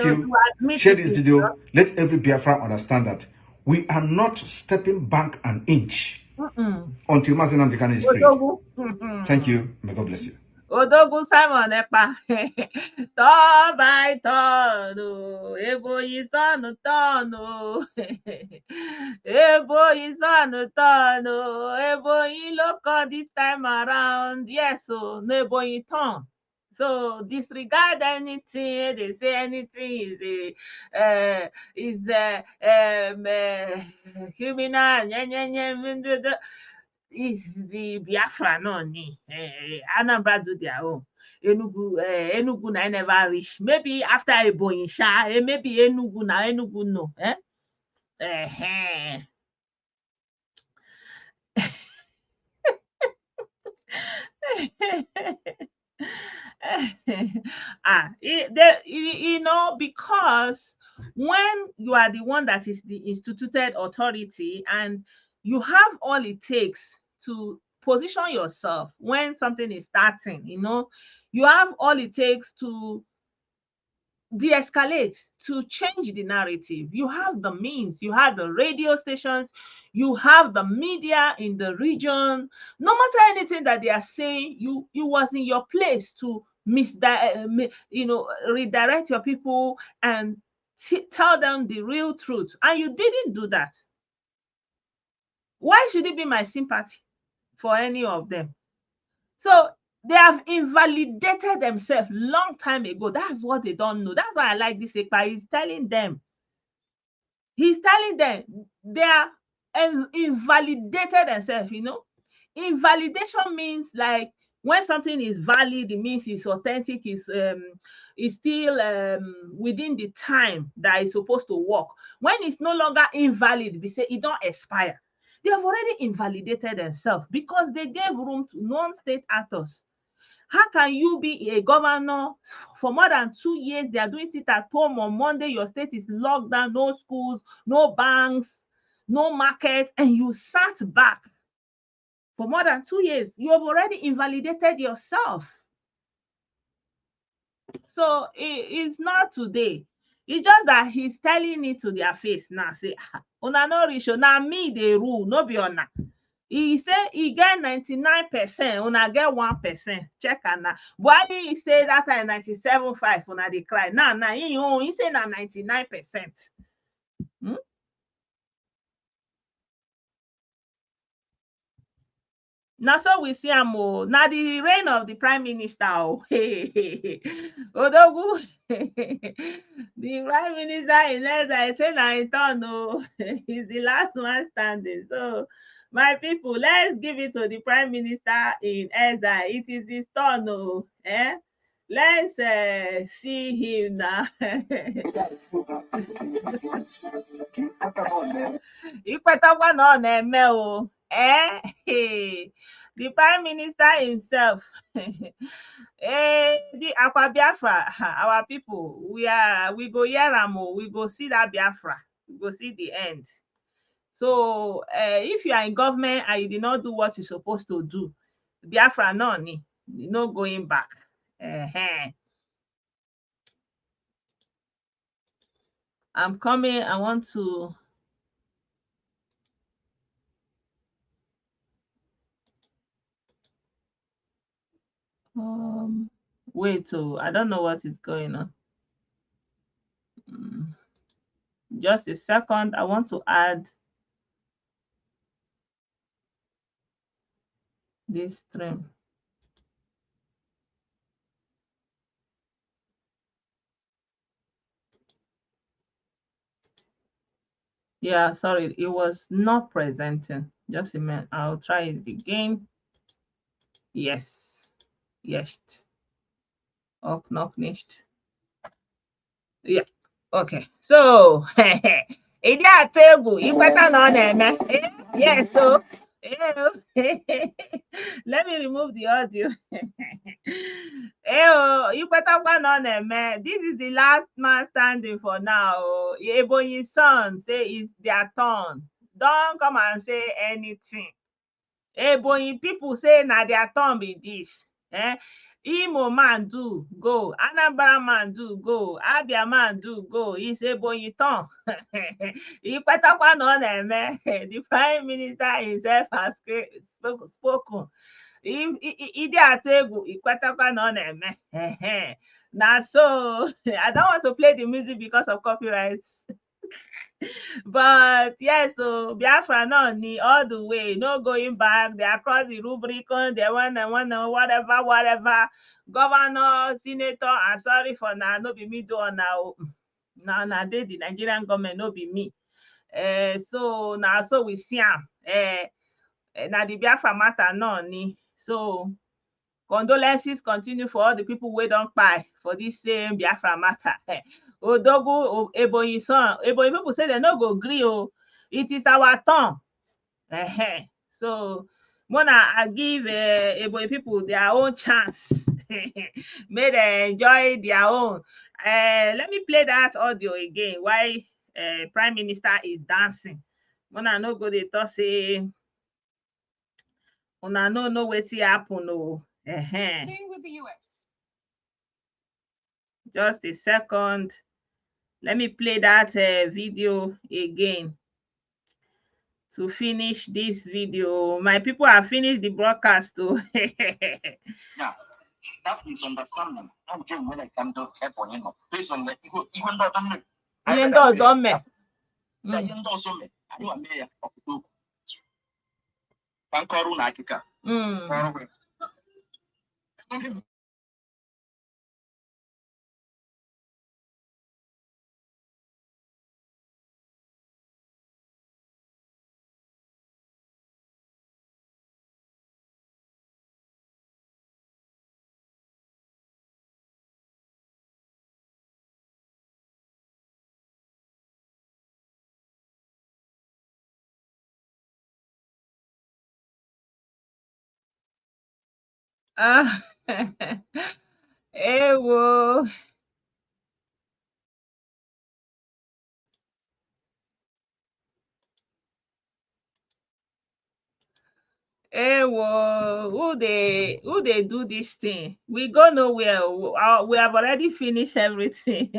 you. Share this video. Let every Biafra understand that we are not stepping back an inch until Mazen Nna Kanu is free. Thank you. May God bless you. Odegu Simon Ekpa. Turn by turn, Ebo is on the turn, Ebo is on the turn, Ebo you look on this time around. Yes, so Nebo you turn. So disregard anything they say. Anything is criminal. Is the Biafra no ni Anambra do their own. Enugu na never reach. Maybe after Ebonyi sha, maybe Enugu no. Because when you are the one that is the instituted authority and you have all it takes to position yourself when something is starting, you have all it takes to de-escalate, to change the narrative. You have the means, you have the radio stations, you have the media in the region. No matter anything that they are saying, you was in your place to redirect your people and tell them the real truth, and you didn't do that. Why should it be my sympathy for any of them? So they have invalidated themselves long time ago. That's what they don't know. That's why I like this Ekpa. He's telling them they are invalidated themselves, Invalidation means like when something is valid, it means it's authentic, it's still within the time that it's supposed to work. When it's no longer invalid, they say it don't expire. They have already invalidated themselves because they gave room to non-state actors. How can you be a governor for more than 2 years? They are doing sit at home on Monday. Your state is locked down, no schools, no banks, no market, and you sat back for more than 2 years. You have already invalidated yourself. So it's not today. It's just that he's telling it to their face now. Say, una no reach, now me they rule, no be ona. He said he get 99%, una get 1%. Check and now. Why he say that at 97.5 una they cry? Now, he say na 99%. Now so we see now the reign of the prime minister. Odogu, the prime minister in I say na in turn. He's the last one standing. So my people, let's give it to the prime minister in Ezra. It is his turn. Let's see him now. The prime minister himself. The Akwa Biafra, our people, we go hear am, we go see that Biafra, we go see the end. So if you are in government and you did not do what you're supposed to do, Biafra no going back. I'm coming. I want to wait. I don't know what is going on. Just a second. I want to add this stream. Yeah, sorry, it was not presenting. Just a minute. I'll try it again. Yes. Yes. Auch noch nicht. Yeah. Okay. So, in that table, you better know them. Yeah, so let me remove the audio. You better one on them. This is the last man standing for now. Ebonyi's son say it's their turn. Don't come and say anything. Ebonyi people say na their turn be this. Imo man do go, Anambra man do go, Abia man do go. It's Ebonyi turn. Ipatakwa no na-eme. The prime minister himself has spoken. Ide ategu ikwatakwa no na-eme. Now, so I don't want to play the music because of copyrights. But yes, so Biafra no ni all the way, no going back. They across the Rubicon, they want whatever. Governor, senator, I'm sorry for now, no be me do now. Now they the Nigerian government, no be me. So now so we see now the Biafra matter no ni. So condolences continue for all the people who don't buy for this same Biafra matter. Odogu Ebonyi son, Ebonyi people say they no go gree. It is our turn. So I give Ebonyi people their own chance. May they enjoy their own. Let me play that audio again. Why Prime Minister is dancing. No go dey talk say una no know wetin happen o. Staying with the US. Just a second. Let me play that video again to finish this video. My people have finished the broadcast too. Yeah, that is understanding. I'm doing what I can do. Based on the even though I don't know. Even though some I do a mayor of the Bankoru Nakika. Ewo. Ewo. Who they do this thing? We go nowhere. We have already finished everything.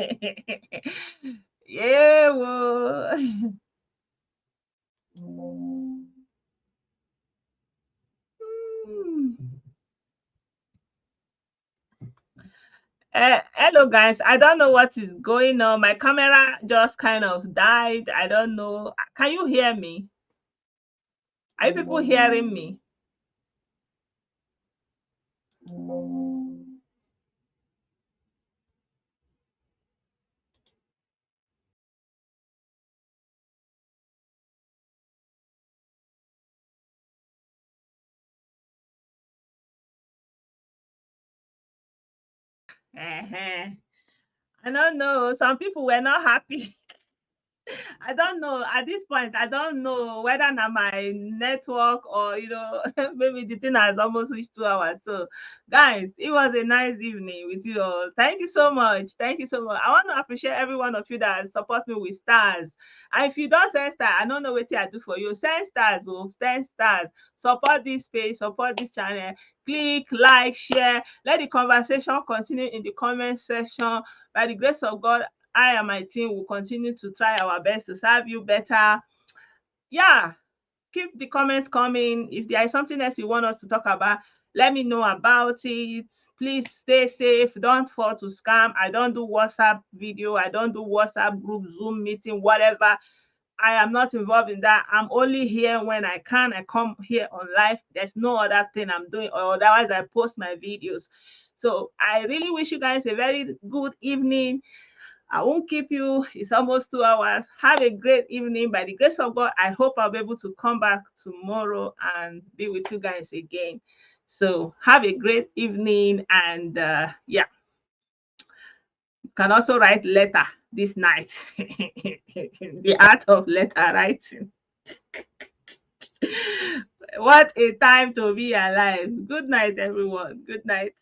Ewo. Hello guys, I don't know what is going on. My camera just kind of died. I don't know. Can you hear me? Are you people hearing me? I don't know. Some people were not happy. I don't know. At this point, I don't know whether na my network or maybe the thing has almost reached 2 hours. So, guys, it was a nice evening with you all. Thank you so much. Thank you so much. I want to appreciate every one of you that support me with stars. And if you don't send stars, I don't know what I do for you. Send stars, send stars. Support this page, support this channel. Click, like, share. Let the conversation continue in the comment section. By the grace of God, I and my team will continue to try our best to serve you better. Yeah, keep the comments coming. If there is something else you want us to talk about, let me know about it. Please stay safe. Don't fall to scam. I don't do WhatsApp video. I don't do WhatsApp group, Zoom meeting, whatever. I am not involved in that. I'm only here when I can. I come here on live. There's no other thing I'm doing, or otherwise I post my videos. So I really wish you guys a very good evening. I won't keep you. It's almost 2 hours. Have a great evening. By the grace of God, I hope I'll be able to come back tomorrow and be with you guys again. So have a great evening. And yeah, you can also write letter this night. The art of letter writing. What a time to be alive. Good night, everyone. Good night.